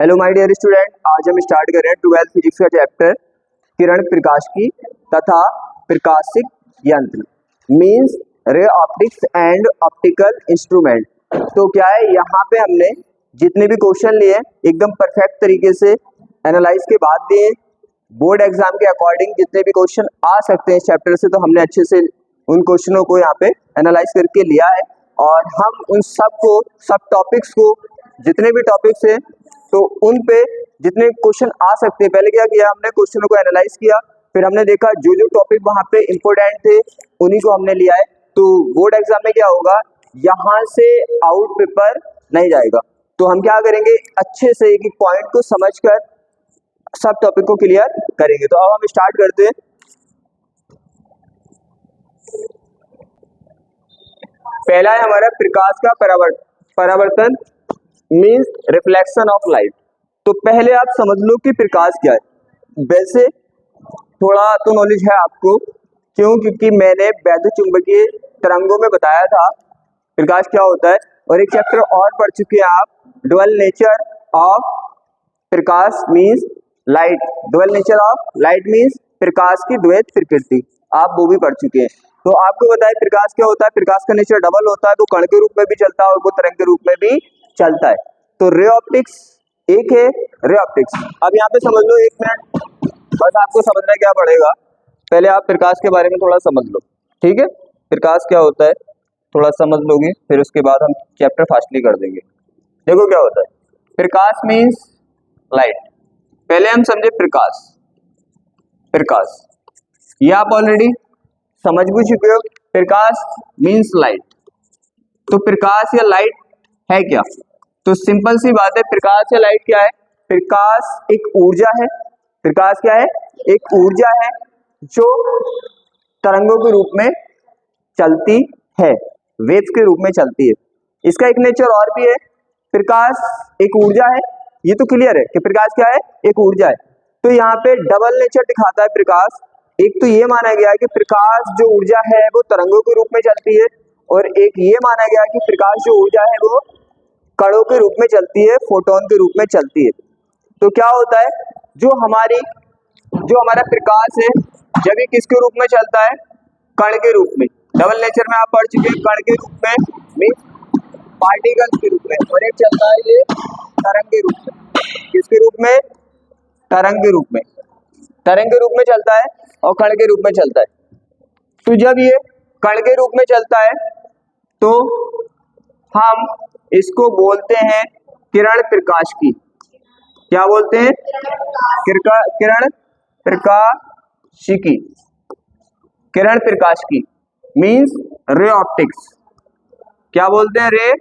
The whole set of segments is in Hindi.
हेलो माय डियर स्टूडेंट, आज हम स्टार्ट कर रहे हैं 12th फिजिक्स का चैप्टर किरण प्रकाशिकी तथा प्रकाशिक यंत्र means ray optics and optical instrument. तो क्या है, यहाँ पे हमने जितने भी क्वेश्चन लिए एकदम परफेक्ट तरीके से एनालाइज के बाद दिए। बोर्ड एग्जाम के अकॉर्डिंग जितने भी क्वेश्चन आ सकते हैं इस चैप्टर से, तो हमने अच्छे से उन क्वेश्चनों को यहाँ पे एनालाइज करके लिया है और हम उन सब टॉपिक्स को जितने भी टॉपिक्स है तो उन पे जितने क्वेश्चन आ सकते हैं, पहले क्या किया हमने, क्वेश्चनों को एनालाइज किया, फिर हमने देखा जो जो टॉपिक वहां पे इंपॉर्टेंट थे उन्हीं को हमने लिया है। तो बोर्ड एग्जाम में क्या होगा, यहाँ से आउट पेपर नहीं जाएगा, तो हम क्या करेंगे, अच्छे से एक एक पॉइंट को समझकर सब टॉपिक को क्लियर करेंगे। तो अब हम स्टार्ट करते हैं। पहला है हमारा प्रकाश का परावर्तन मीन्स रिफ्लेक्शन ऑफ लाइट। तो पहले आप समझ लो कि प्रकाश क्या है। वैसे थोड़ा तो नॉलेज है आपको, क्योंकि मैंने वैद्युत चुंबकीय तरंगों में बताया था प्रकाश क्या होता है, और एक चैप्टर और पढ़ चुके हैं आप, ड्यूअल नेचर ऑफ प्रकाश means light. Dual nature of light means प्रकाश की द्वैत प्रकृति, आप वो भी पढ़ चुके हैं। तो आपको बताए प्रकाश क्या होता है। प्रकाश का नेचर डबल होता है, वो कण के रूप में भी चलता है और वो तरंग के रूप में भी चलता है। तो रे ऑप्टिक्स एक है, रे ऑप्टिक्स। अब यहाँ पे समझ लो, एक मिनट बस आपको समझना क्या पड़ेगा। पहले आप प्रकाश के बारे में थोड़ा समझ लो, ठीक है। प्रकाश क्या होता है थोड़ा समझ लोगे, फिर उसके बाद हम चैप्टर फास्टली कर देंगे। देखो क्या होता है, प्रकाश मीन्स लाइट। पहले हम समझे प्रकाश ये आप ऑलरेडी समझ भी चुके हो। प्रकाश मीन्स लाइट। तो प्रकाश या लाइट है क्या, तो सिंपल सी बात है, प्रकाश या लाइट क्या है। प्रकाश एक ऊर्जा है। प्रकाश क्या है, एक ऊर्जा है जो तरंगों के रूप में चलती है, वेव्स के रूप में चलती है। इसका एक नेचर और भी है, प्रकाश एक ऊर्जा है, ये तो क्लियर है कि प्रकाश क्या है, एक ऊर्जा है। तो यहाँ पे डबल नेचर दिखाता है प्रकाश। एक तो ये माना गया है कि प्रकाश जो ऊर्जा है वो तरंगों के रूप में चलती है, और एक ये माना गया कि प्रकाश जो ऊर्जा है वो कणों के रूप में चलती है, फोटोन के रूप में चलती है। तो क्या होता है, जो हमारा प्रकाश है जब ये किसके रूप में चलता है, कण के रूप में। डबल नेचर में आप पढ़ चुके हैं, कण के रूप में मींस पार्टिकल्स के रूप में, और एक चलता है ये तरंग के रूप में। किसके रूप में, तरंग के रूप में। तरंग के रूप में चलता है और कण के रूप में चलता है। तो जब ये कण के रूप में चलता है तो हम इसको बोलते हैं किरण प्रकाशिकी। क्या बोलते हैं, किरण प्रकाशिकी। किरण प्रकाशिकी मींस रे ऑप्टिक्स। क्या बोलते हैं, रे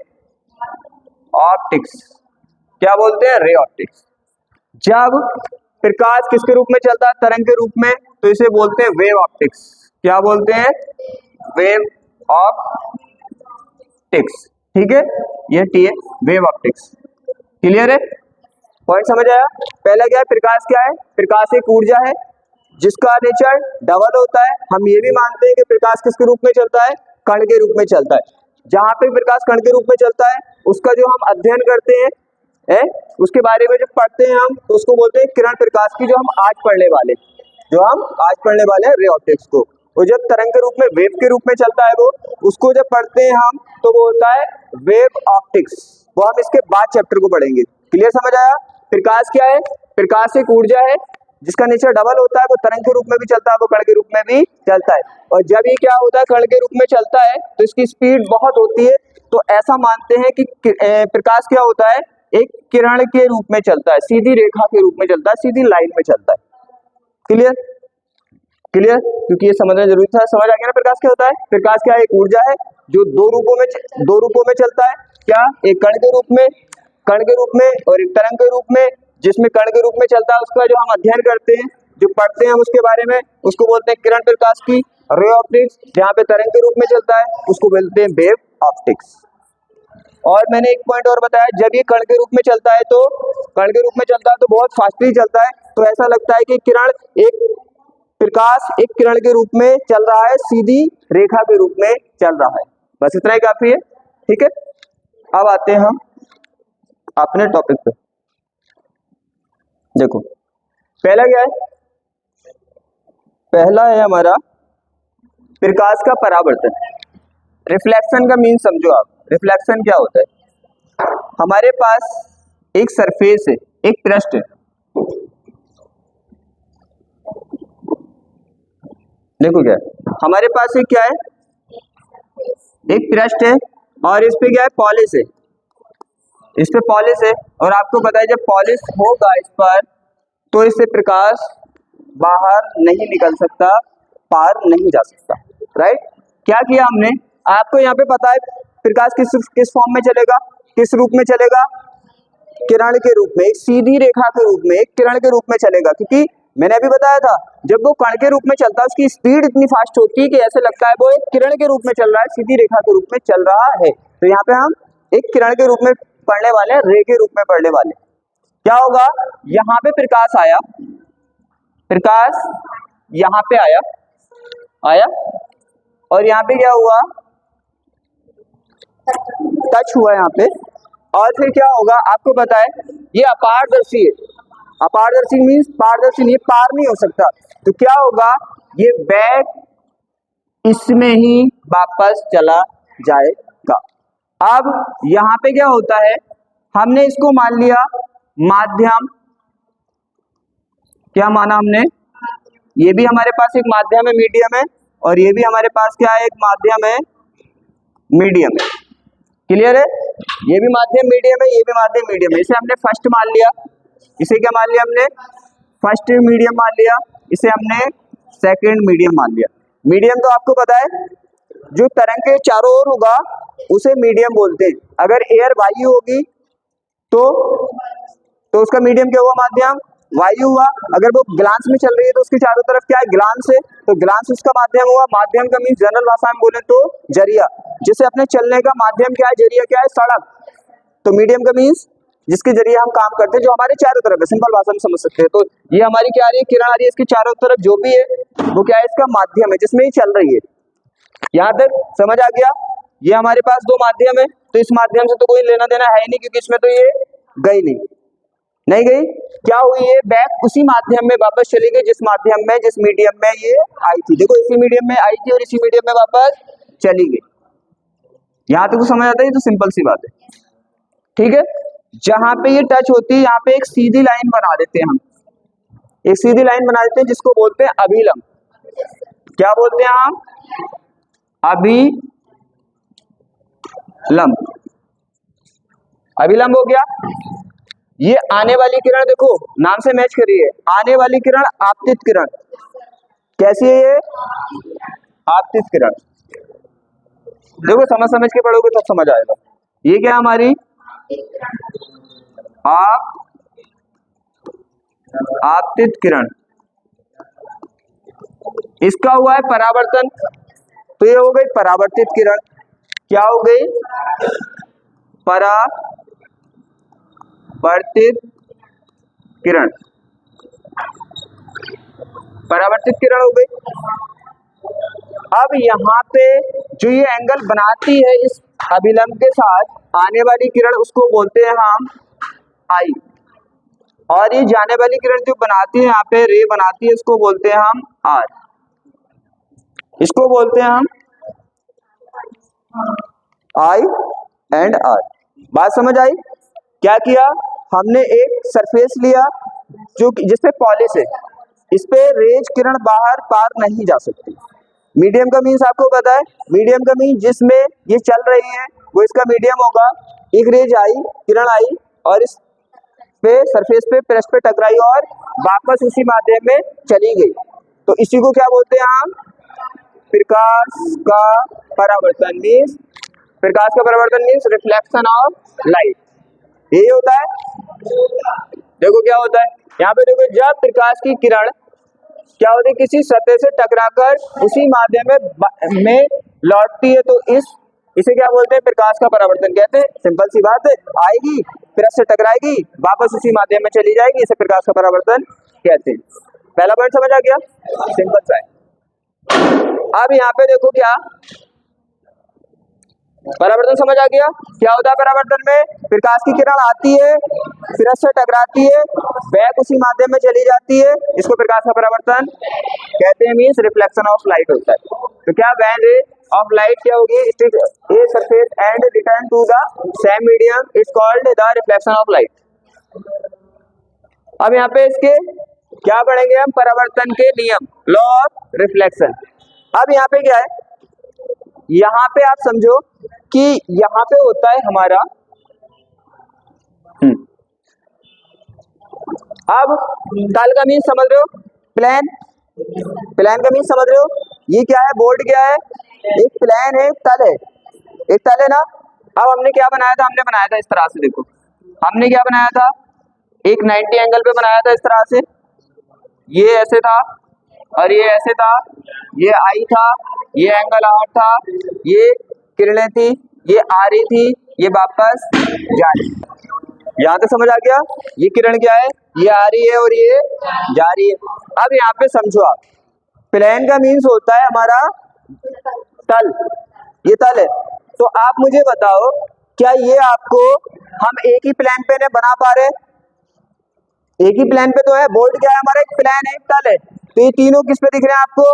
ऑप्टिक्स। क्या बोलते हैं, रे ऑप्टिक्स। जब प्रकाश किसके रूप में चलता है, तरंग के रूप में, तो इसे बोलते हैं वेव ऑप्टिक्स। क्या बोलते हैं, वेव ऑप्टिक्स। ठीक है, ये टी है, वेव ऑप्टिक्स। क्लियर है, पॉइंट समझ आया। पहला क्या है, प्रकाश क्या है, प्रकाश एक ऊर्जा है जिसका नेचर डबल होता है। हम ये भी मानते हैं कि प्रकाश किसके रूप में चलता है, कण के रूप में चलता है। जहां पे प्रकाश कण के रूप में चलता है उसका जो हम अध्ययन करते हैं उसके बारे में जब पढ़ते हैं हम, तो उसको बोलते हैं किरण प्रकाश की, जो हम आज पढ़ने वाले हैं रे ऑप्टिक्स को। और जब तरंग के रूप में, वेव के रूप में चलता है वो, उसको जब पढ़ते हैं हम तो वो होता है वेव ऑप्टिक्स। वो हम इसके बाद चैप्टर को पढ़ेंगे। क्लियर समझ आया। प्रकाश क्या है, प्रकाश एक ऊर्जा है जिसका नेचर डबल होता है, वो तरंग के रूप में भी चलता है, वो कण के रूप में भी चलता है। और जब ये क्या होता है, कण के रूप में चलता है तो इसकी स्पीड बहुत होती है। तो ऐसा मानते हैं कि प्रकाश क्या होता है, एक किरण के रूप में चलता है, सीधी रेखा के रूप में चलता है, सीधी लाइन में चलता है। क्लियर, क्योंकि ये समझना जरूरी था। समझ आ गया ना प्रकाश क्या होता है। प्रकाश क्या है, एक ऊर्जा है जो दो रूपों में चलता है। क्या, एक कण के रूप में और एक तरंग के रूप में। जिसमें कण के रूप में चलता है उसका जो हम अध्ययन करते हैं, जो पढ़ते हैं उसके बारे में, उसको बोलते हैं किरण प्रकाश की, रे ऑप्टिक्स। जहाँ पे तरंग के रूप में चलता है उसको बोलते हैं वेव ऑप्टिक्स। और मैंने एक पॉइंट और बताया, जब ये कण के रूप में चलता है तो बहुत फास्टली चलता है। तो ऐसा लगता है कि प्रकाश एक किरण के रूप में चल रहा है, सीधी रेखा के रूप में चल रहा है। बस इतना ही काफी है, ठीक है। अब आते हैं हम अपने टॉपिक पे। देखो पहला क्या है, पहला है हमारा प्रकाश का परावर्तन। रिफ्लेक्शन का मीन समझो आप। रिफ्लेक्शन क्या होता है, हमारे पास एक सरफेस है, एक पृष्ठ है, देखो क्या है, हमारे पास एक क्या है, एक पृष्ठ है और इस पे क्या है, पॉलिश है, इस पे पॉलिश है। और आपको पता है जब पॉलिश होगा इस पर तो इससे प्रकाश बाहर नहीं निकल सकता, पार नहीं जा सकता, राइट। क्या किया हमने, आपको यहाँ पे पता है प्रकाश किस फॉर्म में चलेगा, किस रूप में चलेगा, किरण के रूप में, एक सीधी रेखा के रूप में, एक किरण के रूप में चलेगा। क्योंकि मैंने अभी बताया था जब वो कण के रूप में चलता है उसकी स्पीड इतनी फास्ट होती है कि ऐसे लगता है वो एक किरण के रूप में चल रहा है, सीधी रेखा के रूप में चल रहा है। तो यहाँ पे हम एक किरण के रूप में पढ़ने वाले हैं, रे के रूप में पढ़ने वाले। क्या होगा, यहाँ पे प्रकाश आया, प्रकाश यहाँ पे आया और यहाँ पे क्या हुआ, टच हुआ यहाँ पे, और फिर क्या होगा आपको पता है ये अपारदर्शी है। अपारदर्शी मीन्स पारदर्शी नहीं, पार नहीं हो सकता। तो क्या होगा, ये बैक इसमें ही वापस चला जाएगा। अब यहाँ पे क्या होता है, हमने इसको मान लिया माध्यम, क्या माना हमने, ये भी हमारे पास एक माध्यम है, मीडियम है, और ये भी हमारे पास क्या है, एक माध्यम है, मीडियम है। क्लियर है, ये भी माध्यम मीडियम है, ये भी माध्यम मीडियम है। इसे हमने फर्स्ट मान लिया, इसे क्या मान लिया हमने, फर्स्ट मीडियम मान लिया, इसे हमने सेकंड मीडियम मान लिया। मीडियम तो आपको पता है जो तरंग के चारों ओर होगा उसे मीडियम बोलते हैं। अगर एयर वायु होगी तो उसका मीडियम क्या हुआ, माध्यम, वायु हुआ। अगर वो ग्लांस में चल रही है तो उसके चारों तरफ क्या है, ग्लांस है, तो ग्लांस उसका माध्यम हुआ। माध्यम का मीन जनरल भाषा में बोले तो जरिया, जिसे अपने चलने का माध्यम क्या है, जरिया क्या है, सड़क। तो मीडियम का मीन्स जिसके जरिए हम काम करते हैं, जो हमारे चारों तरफ है, सिंपल भाषा में समझ सकते हैं। तो ये हमारी क्या आ रही है, किरण आ रही है, इसके चारों तरफ जो भी है वो क्या है, इसका माध्यम है जिसमें ये चल रही है। यहाँ तक समझ आ गया। ये हमारे पास दो माध्यम है, तो इस माध्यम से तो कोई लेना देना है नहीं क्योंकि इसमें तो ये गई नहीं गई। क्या हुई है, बैक उसी माध्यम में वापस चली गई जिस माध्यम में, जिस मीडियम में ये आई थी। देखो इसी मीडियम में आई थी और इसी मीडियम में वापस चली गई। यहाँ तक समझ आता है, तो सिंपल सी बात है, ठीक है। जहां पे ये टच होती है यहाँ पे एक सीधी लाइन बना देते हैं हम, एक सीधी लाइन बना देते हैं जिसको बोलते हैं अभिलंब। क्या बोलते हैं हम, अभिलंब। अभिलंब हो गया। ये आने वाली किरण देखो नाम से मैच करिए, आने वाली किरण आपतित किरण। कैसी है ये, आपतित किरण। देखो समझ के पढ़ोगे तब समझ आएगा। ये क्या हमारी आपतित किरण, इसका हुआ है परावर्तन, तो ये हो गई परावर्तित किरण। क्या हो गई, परावर्तित किरण, परावर्तित किरण हो गई। अब यहाँ पे जो ये एंगल बनाती है इस अभिलंब के साथ आने वाली किरण, उसको बोलते हैं हम आई। और ये जाने वाली किरण जो बनाती है यहाँ पे रे बनाती है, इसको बोलते हैं हम आर। इसको बोलते हैं हम आई एंड आर। बात समझ आई। क्या किया हमने, एक सरफेस लिया जो जिसपे पॉलिश है, इस पे रेज किरण बाहर पार नहीं जा सकती। मीडियम का मीन्स आपको पता है, मीडियम का मीन्स जिसमें ये चल रही है वो इसका मीडियम होगा। एक रेज आई, किरण आई और इस पे सरफेस पे पृष्ठ पे टकराई और वापस उसी माध्यम में चली गई, तो इसी को क्या बोलते हैं हम, प्रकाश का परावर्तन। मीन्स प्रकाश का परावर्तन मीन्स रिफ्लेक्शन ऑफ लाइट, यही होता है। देखो क्या होता है यहाँ पे, देखो जब प्रकाश की किरण क्या होती है, किसी सतह से टकराकर उसी माध्यम में लौटती है, तो इसे क्या बोलते हैं, प्रकाश का परावर्तन कहते हैं। सिंपल सी बात है, आएगी पृष्ठ से टकराएगी वापस उसी माध्यम में चली जाएगी, इसे प्रकाश का परावर्तन कहते हैं। पहला पॉइंट समझ आ गया, सिंपल सा है। अब यहाँ पे देखो क्या, परावर्तन समझ आ गया? क्या होता है परावर्तन में? प्रकाश की किरण आती है, फिर से टकराती है, बैक उसी माध्यम में चली जाती है, इसको प्रकाश का परावर्तन कहते हैं, मींस रिफ्लेक्शन ऑफ लाइट होता है। तो क्या वैन रे ऑफ लाइट क्या होगी? A surface and return to the same medium is called the reflection of light. अब यहाँ पे इसके क्या पढ़ेंगे हम? परावर्तन के नियम, लॉ ऑफ रिफ्लेक्शन। अब यहाँ पे क्या है, यहाँ पे आप समझो कि यहाँ पे होता है हमारा अब तल का मीन समझ रहे हो, प्लेन, प्लेन का मीन समझ रहे हो? ये क्या है? बोर्ड क्या है? एक प्लेन है, एक तल है, एक तल है ना। अब हमने क्या बनाया था? हमने बनाया था इस तरह से, देखो हमने क्या बनाया था, एक 90 एंगल पे बनाया था इस तरह से, ये ऐसे था और ये ऐसे था, ये आई था, ये एंगल आर था, ये किरणें थी, ये आ रही थी, ये वापस जा रही। यहाँ तक समझ आ गया? ये किरण क्या है? ये आ रही है और ये जा रही है। अब यहाँ पे समझो आप, प्लेन का मीन्स होता है हमारा तल, ये तल है। तो आप मुझे बताओ, क्या ये आपको हम एक ही प्लेन पे नहीं बना पा रहे? एक ही प्लेन पे तो है, बोर्ड क्या है हमारा? एक प्लेन है, एक तल है। तो ये तीनों किस पे दिख रहे हैं आपको?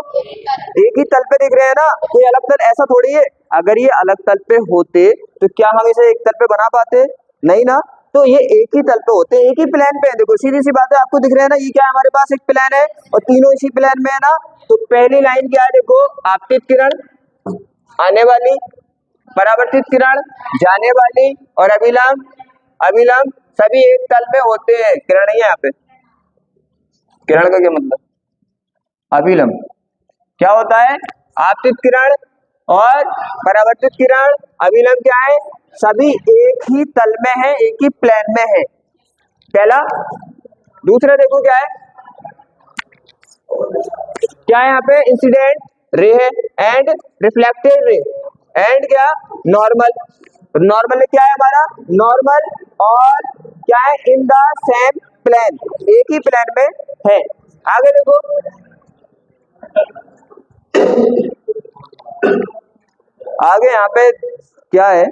एक ही तल पे दिख रहे हैं ना, कोई अलग तल ऐसा थोड़ी है। अगर ये अलग तल पे होते तो क्या हम इसे एक तल पे बना पाते? नहीं ना। तो ये एक ही तल पे होते, एक ही प्लेन पे है। देखो सीधी सी बात है, आपको दिख रहा है ना, ये क्या है हमारे पास? एक प्लेन है और तीनों इसी प्लेन में है ना। तो पहली लाइन क्या है? देखो, आपतित किरण आने वाली, परावर्तित किरण जाने वाली, और अभिलंब, अभिलंब सभी एक तल में होते हैं। किरण नहीं है यहाँ पे, किरण का क्या मतलब? अभिलंब क्या होता है? आपतित किरण और परावर्तित किरण, अभिलंब क्या है? सभी एक ही तल में है, एक ही प्लेन में है, पहला। दूसरा देखो क्या है, क्या है यहाँ पे? इंसिडेंट रे है एंड रिफ्लेक्टेड रे, एंड क्या? नॉर्मल। नॉर्मल क्या है हमारा? नॉर्मल, और क्या है? इन द सेम प्लेन, एक ही प्लेन में है। आगे देखो, आगे यहाँ पे क्या है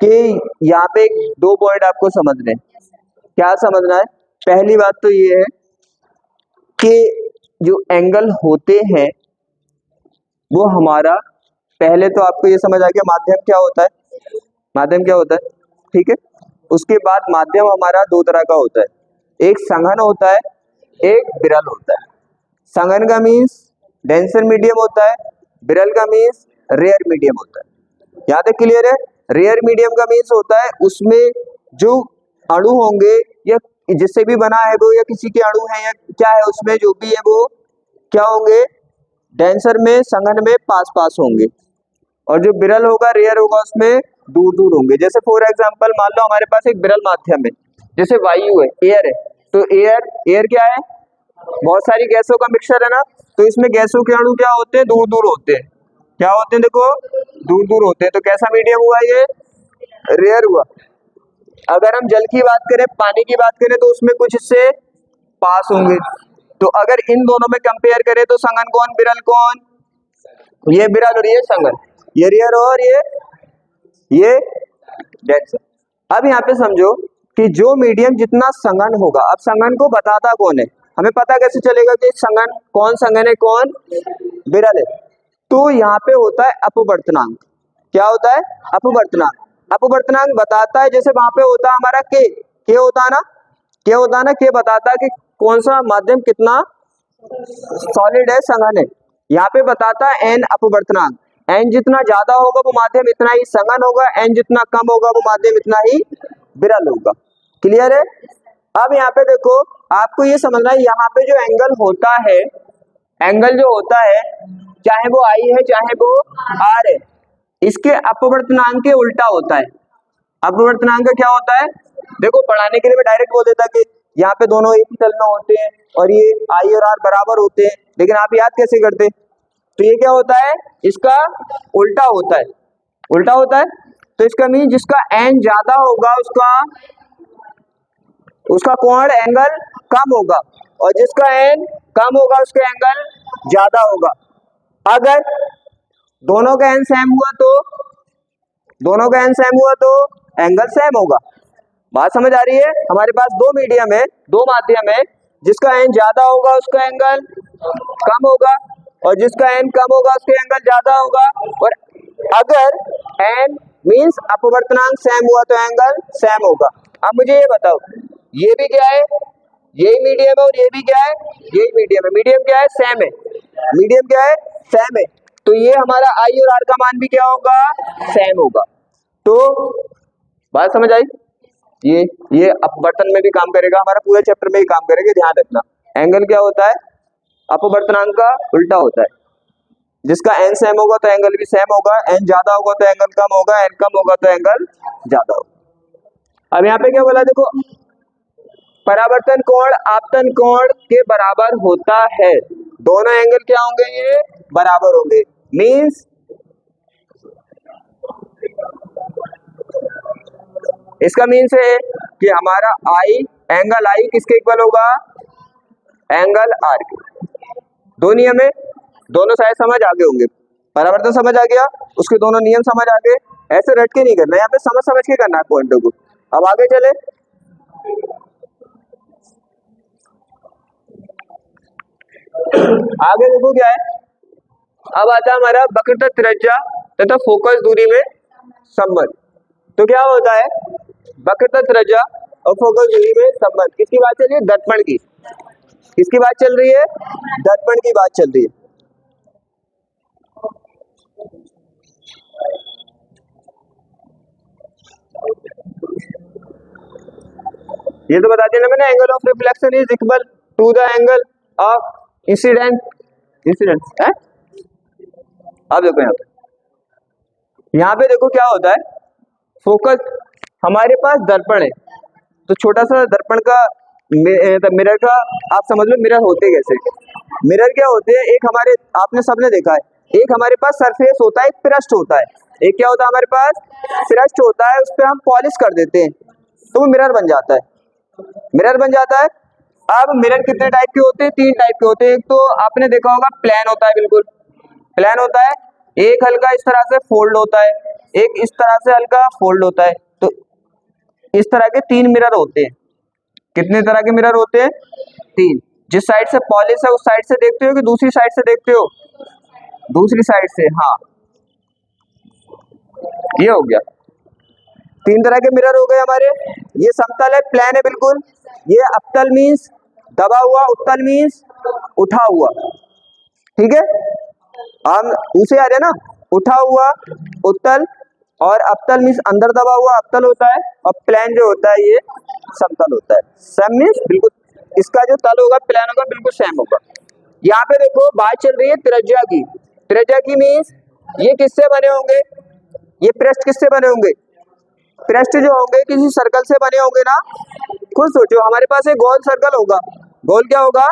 कि यहाँ पे दो पॉइंट आपको समझने। क्या समझना है? पहली बात तो ये है कि जो एंगल होते हैं वो हमारा, पहले तो आपको ये समझ आ गया माध्यम क्या होता है, माध्यम क्या होता है, ठीक है। उसके बाद माध्यम हमारा दो तरह का होता है, एक संघन होता है, एक विरल होता है। संघन का मीन्स डेंसर मीडियम होता है, विरल का मीन्स रेयर मीडियम होता है। यहाँ तक क्लियर है? रेयर मीडियम का मीन्स होता है उसमें जो अणु होंगे या जिससे भी बना है वो, या किसी के अणु है या क्या है, उसमें जो भी है वो क्या होंगे? डेंसर में, संघन में पास पास होंगे, और जो विरल होगा, रेयर होगा, उसमें दूर दूर होंगे। जैसे फॉर एग्जांपल मान लो हमारे पास एक विरल माध्यम है, जैसे वायु है, एयर है। तो एयर, एयर क्या है? बहुत सारी गैसों का मिक्सचर है ना। तो इसमें गैसों के अणु क्या होते हैं? दूर दूर होते हैं। क्या होते हैं? देखो, दूर दूर होते हैं। तो कैसा मीडियम हुआ ये? रेयर हुआ। अगर हम जल की बात करें, पानी की बात करें, तो उसमें कुछ इससे पास होंगे। तो अगर इन दोनों में कंपेयर करें तो संघन कौन, विरल कौन? ये विरल और ये संघन, ये रेयर और ये डेंसर। अब यहाँ पे समझो कि जो मीडियम जितना संघन होगा, अब संघन को बताता कौन है? हमें पता कैसे चलेगा कि संघन कौन संघन है, कौन विरल है? तो यहाँ पे होता है अपवर्तनांक। क्या होता है? अपवर्तनांक। अपवर्तनांक बताता है, जैसे वहां पे होता है हमारा के होता है ना, के होता है ना, के बताता है कि कौन सा माध्यम कितना सॉलिड है, संघन है। यहाँ पे बताता है एन अपवर्तनांक। एन जितना ज्यादा होगा वो माध्यम इतना ही संघन होगा, एन जितना कम होगा वो माध्यम इतना ही विरल होगा। क्लियर है? अब यहाँ पे देखो, आपको ये समझना है, यहाँ पे जो एंगल होता है, एंगल जो होता है, चाहे वो आई है चाहे वो आर है, इसके अपवर्तनांक के उल्टा होता है। अपवर्तनांक क्या होता है? देखो, पढ़ाने के लिए मैं डायरेक्ट बोल देता कि यहाँ पे दोनों एक ही तल में होते हैं और ये आई और आर बराबर होते हैं, लेकिन आप याद कैसे करते? तो ये क्या होता है? इसका उल्टा होता है। उल्टा होता है तो इसका मीन जिसका एन ज्यादा होगा उसका कोण एंगल कम होगा, और जिसका एन कम होगा उसका एंगल ज्यादा होगा। अगर दोनों का एन सेम हुआ तो दोनों का एन सेम हुआ तो एंगल सेम होगा। बात समझ आ रही है? हमारे पास दो मीडियम है, दो माध्यम है, जिसका एन ज्यादा होगा उसका एंगल कम होगा और जिसका एन कम होगा उसका एंगल ज्यादा होगा। और अगर एन मींस अपवर्तनांक सेम हुआ तो एंगल सेम होगा। अब मुझे ये बताओ, ये भी क्या है? यही मीडियम है और ये भी क्या है? यही मीडियम है। मीडियम क्या है? सेम है। मीडियम क्या है? सेम है। तो ये हमारा आई और आर का मान भी क्या होगा? सेम होगा। तो बात समझ आई? ये अपवर्तन में भी काम करेगा, हमारा पूरे चैप्टर में ही काम करेगा, ध्यान रखना। एंगल क्या होता है? अपवर्तनांक का उल्टा होता है। जिसका एन सेम होगा तो एंगल भी सेम होगा, एन ज्यादा होगा तो एंगल कम होगा, एन कम होगा तो एंगल ज्यादा होगा। अब यहाँ पे क्या बोला देखो, परावर्तन कोण आपतन कोण के बराबर होता है। दोनों एंगल क्या होंगे? ये बराबर होंगे। मींस इसका मीन्स है कि हमारा आई, एंगल आई किसके इक्वल होगा? एंगल आर के। दो नियम है, दोनों साइड समझ आगे होंगे। परावर्तन समझ आ गया, उसके दोनों नियम समझ आ गए। ऐसे रट के नहीं करना, यहाँ पे समझ समझ के करना है पॉइंटों को। अब आगे चले, आगे देखो क्या है। अब आता है हमारा वक्रता त्रिज्या तथा फोकस दूरी में संबंध। तो क्या होता है? वक्रता त्रिज्या और फोकस दूरी में संबंध किसकी बात चल रही है? दर्पण की। किसकी बात चल रही है? दर्पण की बात चल रही है। ये तो बता देना मैंने, angle of reflection is equal to the angle of incident है। अब देखो यहाँ पे देखो क्या होता है। फोकस, हमारे पास दर्पण है, तो छोटा सा दर्पण का मिरर का आप समझ लो मिरर होते कैसे। मिरर क्या होते हैं? एक हमारे, आपने सबने देखा है, एक हमारे पास सरफेस होता है, एक पृष्ठ होता है। एक क्या होता है हमारे पास? पृष्ठ होता है, उस पर हम पॉलिश कर देते हैं तो वो मिरर बन जाता है। मिरर बन जाता है। अब मिरर कितने टाइप के होते हैं? तीन टाइप के होते हैं। एक तो आपने देखा होगा प्लेन होता है, बिल्कुल प्लेन होता है। एक हल्का इस तरह से फोल्ड होता है, एक इस तरह से हल्का फोल्ड होता है। तो इस तरह के तीन मिरर होते हैं। कितने तरह के मिरर होते हैं? तीन। जिस साइड से पॉलिश है उस साइड से देखते हो कि दूसरी साइड से देखते हो? दूसरी साइड से। हाँ, ये हो गया। तीन तरह के मिरर हो गए हमारे। ये समतल है, प्लेन है बिल्कुल। ये अवतल मीन्स दबा हुआ, उत्तल मीन्स उठा हुआ। ठीक है, हम उसे आ रहे ना, उठा हुआ उत्तल, और अवतल मीन्स अंदर दबा हुआ अवतल होता है, और प्लेन जो होता है ये समतल होता है। सम मीन्स बिल्कुल, इसका जो तल होगा प्लेन होगा, बिल्कुल सेम होगा। यहाँ पे देखो बात चल रही है त्रिज्या की। त्रिज्या की मीन्स ये किससे बने होंगे? ये पृष्ठ किससे बने होंगे? पृष्ठ जो होंगे किसी सर्कल से बने होंगे ना। खुद सोचो, हमारे पास एक गोल सर्कल होगा। गोल क्या होगा?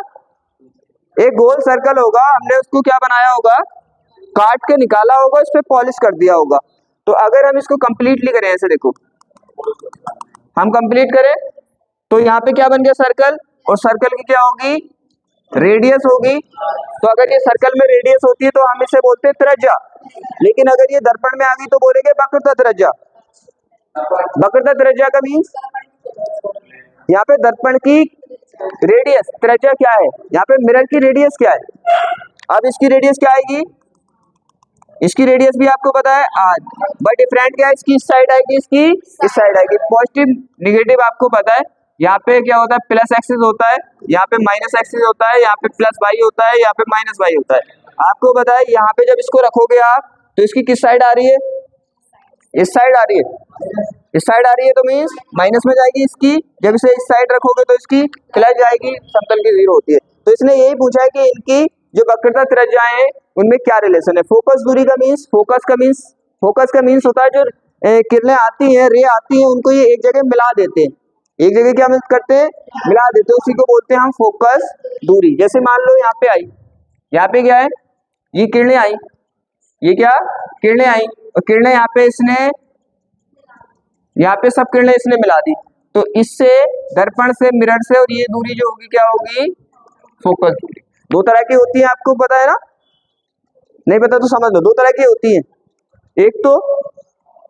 एक गोल सर्कल होगा, हमने उसको क्या बनाया होगा? काट के निकाला होगा, उस पर पॉलिश कर दिया होगा। तो अगर हम इसको कंप्लीटली करें, ऐसे देखो, हम कंप्लीट करें तो यहाँ पे क्या बन गया? सर्कल। और सर्कल की क्या होगी? रेडियस होगी। तो अगर ये सर्कल में रेडियस होती है तो हम इसे बोलते हैं त्रिज्या। लेकिन अगर ये दर्पण में आ गई तो बोलेंगे वक्रता त्रिज्या। वक्रता त्रिज्या का मीन्स यहाँ पे दर्पण की रेडियस, त्रिज्या क्या है? यहाँ पे मिरर की रेडियस क्या है? अब इसकी रेडियस क्या आएगी? इसकी रेडियस भी आपको पता है आर, बट डिफरेंट क्या है? इसकी इस साइड आएगी, इसकी इस साइड आएगी। पॉजिटिव निगेटिव आपको पता है। यहाँ पे क्या होता है? प्लस एक्सिस होता है, यहाँ पे माइनस एक्सिस होता है, यहाँ पे प्लस वाई होता है, यहाँ पे माइनस वाई होता है। आपको पता है यहाँ पे जब इसको रखोगे आप तो इसकी किस साइड आ रही है? इस साइड आ रही है। इस साइड आ रही है तो मीन्स माइनस में जाएगी इसकी। जब इसे इस साइड रखोगे तो इसकी प्लस जाएगी, समतल की जीरो होती है। तो इसने यही पूछा है कि इनकी जो वक्रता त्रिज्याएं हैं उनमें क्या रिलेशन है। फोकस दूरी का मीन्स, फोकस का मीन्स होता है जो किरणें आती हैं, रे आती हैं, उनको ये एक जगह मिला देते हैं। एक जगह क्या करते हैं? मिला देते हैं। उसी को बोलते हैं हम फोकस दूरी। जैसे मान लो यहाँ पे आई, यहाँ पे क्या है? ये किरणें आई, ये क्या? किरणें आई, और किरणें यहाँ पे इसने, यहाँ पे सब किरणें इसने मिला दी। तो इससे दर्पण से, मिरर से, और ये दूरी जो होगी क्या होगी? फोकस दूरी। दो तरह की होती है, आपको पता है ना? नहीं पता तो समझ लो, दो तरह की होती है। एक तो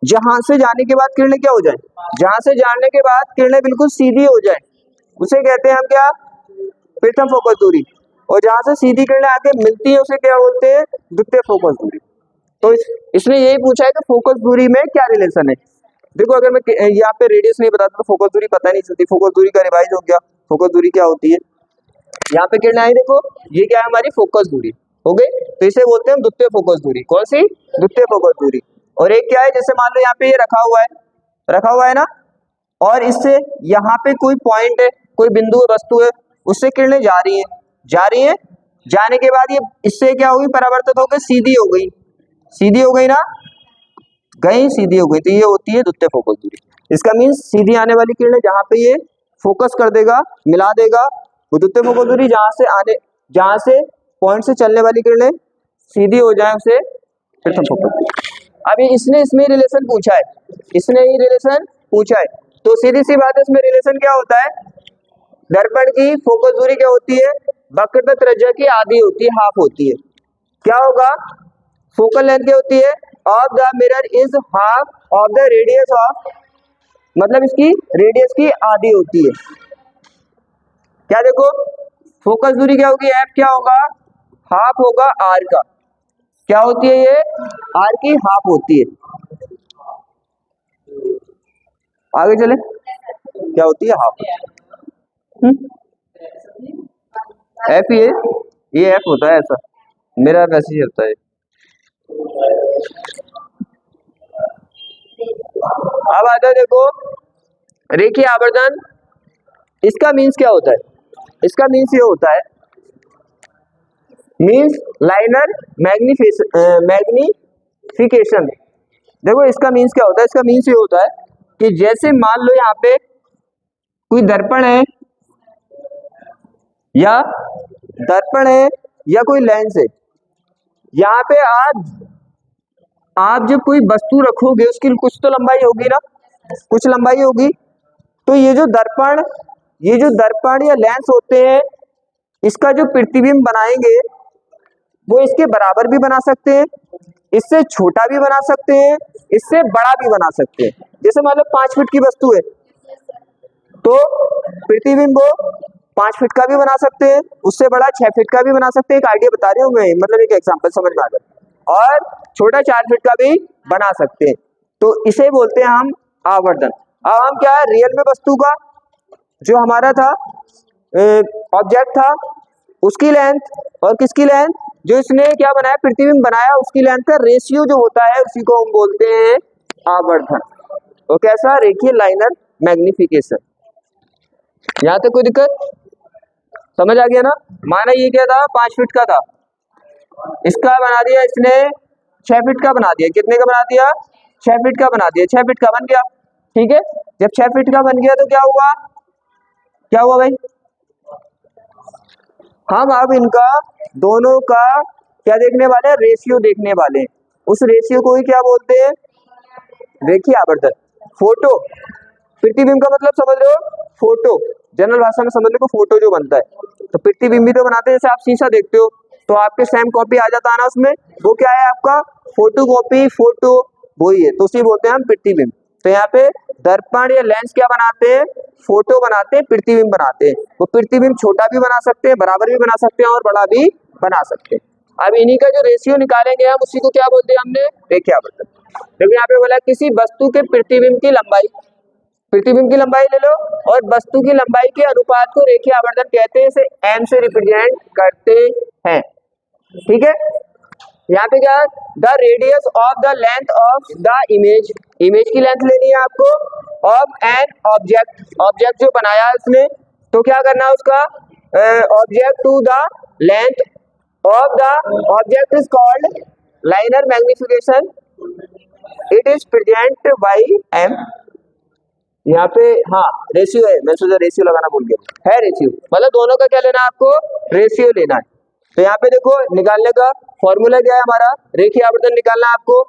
जहां से जाने के बाद किरणें क्या हो जाए, जहां से जाने के बाद किरणें बिल्कुल सीधी हो जाए, उसे कहते हैं हम क्या, प्रथम फोकस दूरी। और जहां से सीधी किरणें आके मिलती है उसे क्या बोलते हैं, द्वितीय फोकस दूरी। तो इसने यही पूछा है कि फोकस दूरी में क्या रिलेशन है। देखो अगर मैं यहाँ पे रेडियस नहीं बताता तो फोकस दूरी पता नहीं चलती, फोकस दूरी का रिवाइज हो गया, फोकस दूरी क्या होती है। यहाँ पे किरणें आई, देखो ये क्या है, हमारी फोकस दूरी हो गई, तो इसे बोलते हैं हम द्वितीय फोकस दूरी। कौन सी, द्वितीय फोकस दूरी। और एक क्या है, जैसे मान लो यहाँ पे ये रखा हुआ है ना, और इससे यहाँ पे कोई पॉइंट है, कोई बिंदु वस्तु है, उससे किरणें जा रही है, जाने के बाद ये इससे क्या होगी, परावर्तित होकर सीधी हो गई ना, सीधी हो गई, तो ये होती है द्वितीय फोकस दूरी। इसका मीन्स सीधी आने वाली किरणें जहाँ पे ये फोकस कर देगा, मिला देगा, वो द्वितीय फोकस दूरी। जहाँ से पॉइंट से चलने वाली किरणें सीधी हो जाए उसे प्रथम फोकस दूरी। अभी इसने इसमें रिलेशन पूछा है, तो सीधी सी बात है, इसमें रिलेशन क्या होता है, दर्पण की फोकस दूरी क्या होती है, वक्रता त्रिज्या की आधी होती है, हाफ होती है। क्या होगा, फोकल लेंथ क्या होती है, of the mirror is half of the radius of, मतलब इसकी रेडियस की आधी होती है। क्या देखो, फोकस दूरी क्या होगी, एफ क्या होगा, हाफ होगा आर का। क्या होती है ये, आर की हाफ होती है। आगे चले, क्या होती है, हाफ। एफ ये एफ होता है, ऐसा मेरा वैसे ही होता है। अब आता है देखो रेखीय आवर्धन, इसका मीन्स क्या होता है, इसका मीन्स ये होता है, मीन्स लाइनर मैग्निफिकेशन। देखो इसका मीन्स क्या होता है, इसका मीन्स ये होता है कि जैसे मान लो यहाँ पे कोई दर्पण है या कोई लेंस है, यहाँ पे आप जब कोई वस्तु रखोगे उसकी कुछ तो लंबाई होगी ना, कुछ लंबाई होगी। तो ये जो दर्पण या लेंस होते हैं, इसका जो प्रतिबिंब बनाएंगे वो इसके बराबर भी बना सकते हैं, इससे छोटा भी बना सकते हैं, इससे बड़ा भी बना सकते हैं। जैसे मान लो 5 फीट की वस्तु है, तो प्रतिबिंब 5 फीट का भी बना सकते हैं, उससे बड़ा 6 फीट का भी बना सकते हैं। एक आइडिया बता रही हूँ मैं, मतलब एक एग्जांपल समझ में आ जाए, और छोटा 4 फीट का भी बना सकते हैं। तो इसे बोलते हैं हम आवर्धन। अब हम क्या है, रियल में वस्तु का जो हमारा था ऑब्जेक्ट था, उसकी लेंथ और किसकी लेंथ, जो इसने क्या बनाया, प्रतिबिंब बनाया, उसकी लेंथ का रेशियो जो होता है उसी को हम बोलते हैं आवर्धन। तो कैसा, रेखीय लाइनर मैग्निफिकेशन। यहाँ तक कोई दिक्कत, समझ आ गया ना। माना ये क्या था, 5 फीट का था, इसका बना दिया इसने 6 फीट का बना दिया। कितने का बना दिया, 6 फीट का बना दिया, 6 फीट का बन गया। ठीक है, जब 6 फीट का बन गया तो क्या हुआ भाई, हम अब इनका दोनों का क्या देखने वाले हैं, रेशियो देखने वाले हैं। उस रेशियो को ही क्या बोलते हैं, रेखीय आवर्धन। फोटो, प्रतिबिंब का मतलब समझ रहे हो, फोटो, जनरल भाषा में समझ लो को फोटो जो बनता है, तो प्रतिबिंब भी तो बनाते हैं। जैसे आप शीशा देखते हो तो आपके सेम कॉपी आ जाता है ना उसमें, वो क्या है आपका फोटो कॉपी, फोटो वही है, तो उसी बोलते हैं हम प्रतिबिंब। तो यहाँ पे दर्पण या लेंस क्या बनाते हैं, फोटो बनाते हैं, प्रतिबिंब बनाते हैं। वो प्रतिबिंब छोटा भी बना सकते हैं, बराबर भी बना सकते हैं और बड़ा भी बना सकते हैं। अब इन्हीं का जो रेशियो निकालेंगे हम, उसी को क्या बोलते हैं हमने, रेखीय आवर्धन। देखो यहाँ पे बोला किसी वस्तु के प्रतिबिंब की लंबाई, प्रतिबिंब की लंबाई ले लो और वस्तु की लंबाई के अनुपात को रेखीय आवर्धन कहते हैं, इसे एम से रिप्रेजेंट करते हैं। ठीक है, यहाँ पे क्या, the radius of the length of the image, image की लेंथ लेनी है आपको, ऑफ एन ऑब्जेक्ट, ऑब्जेक्ट जो बनाया है उसने, तो क्या करना है उसका, object to the length of the object is called linear magnification, it is present by M. यहाँ पे हाँ रेशियो है, मैं सोचा रेशियो लगाना भूल गया, है रेशियो, मतलब दोनों का क्या लेना है आपको, रेशियो लेना है। तो यहाँ पे देखो निकालने का फॉर्मूला क्या है हमारा, रेखीय आवर्धन निकालना है आपको।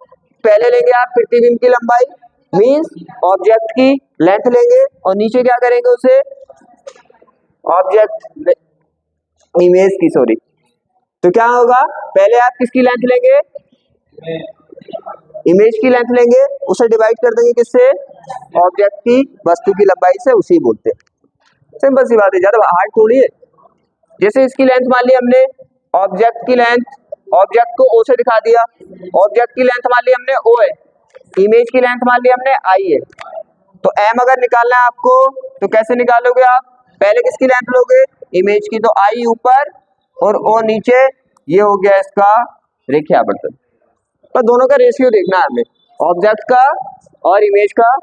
पहले लेंगे आप प्रतिबिंब की लंबाई, मींस ऑब्जेक्ट की लेंथ लेंगे, और नीचे क्या करेंगे उसे, ऑब्जेक्ट इमेज की, सॉरी। तो क्या होगा, पहले आप किसकी लेंथ लेंगे, इमेज की लेंथ लेंगे, उसे डिवाइड कर देंगे किससे, ऑब्जेक्ट की वस्तु की लंबाई से, उसी बोलते हैं। सिंपल सी बात है, ज्यादा हार्ड थोड़ी है। जैसे इसकी लेंथ मान ली हमने, ऑब्जेक्ट की लेंथ, ऑब्जेक्ट को ओ से दिखा दिया, ऑब्जेक्ट की लेंथ मान ली हमने ओ है, इमेज की लेंथ मान ली हमने आई है। तो एम अगर निकालना है आपको तो कैसे निकालोगे आप, पहले किसकी लेंथ लोगे, इमेज की, तो आई ऊपर और ओ नीचे, ये हो गया इसका रेखीय आवर्तन। तो दोनों का रेशियो देखना है हमें, ऑब्जेक्ट का और इमेज का,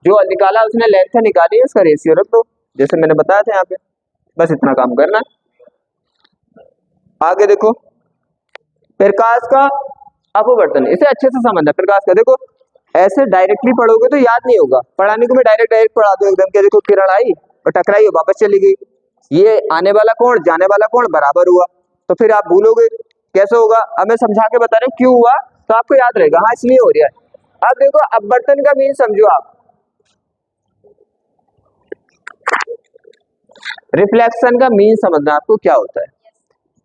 जो निकाला उसने लेंथ निकाली है, उसका रेशियो रख दो, जैसे मैंने बताया था यहाँ पे। बस इतना काम करना है। आगे देखो, प्रकाश का अपवर्तन, इसे अच्छे से समझना। प्रकाश का देखो, ऐसे डायरेक्टली पढ़ोगे तो याद नहीं होगा, पढ़ाने को मैं डायरेक्ट पढ़ा दूं एकदम के, देखो किरण आई और टकराई और वापस चली गई, ये आने वाला कोण जाने वाला कोण बराबर हुआ, तो फिर आप भूलोगे कैसे होगा। अब मैं समझा के बता रहा हूं क्यों हुआ, तो आपको याद रहेगा, हाँ इसलिए हो रहा है। अब देखो अपवर्तन का मीन समझो आप, रिफ्लेक्शन का मीन समझना आपको क्या होता है।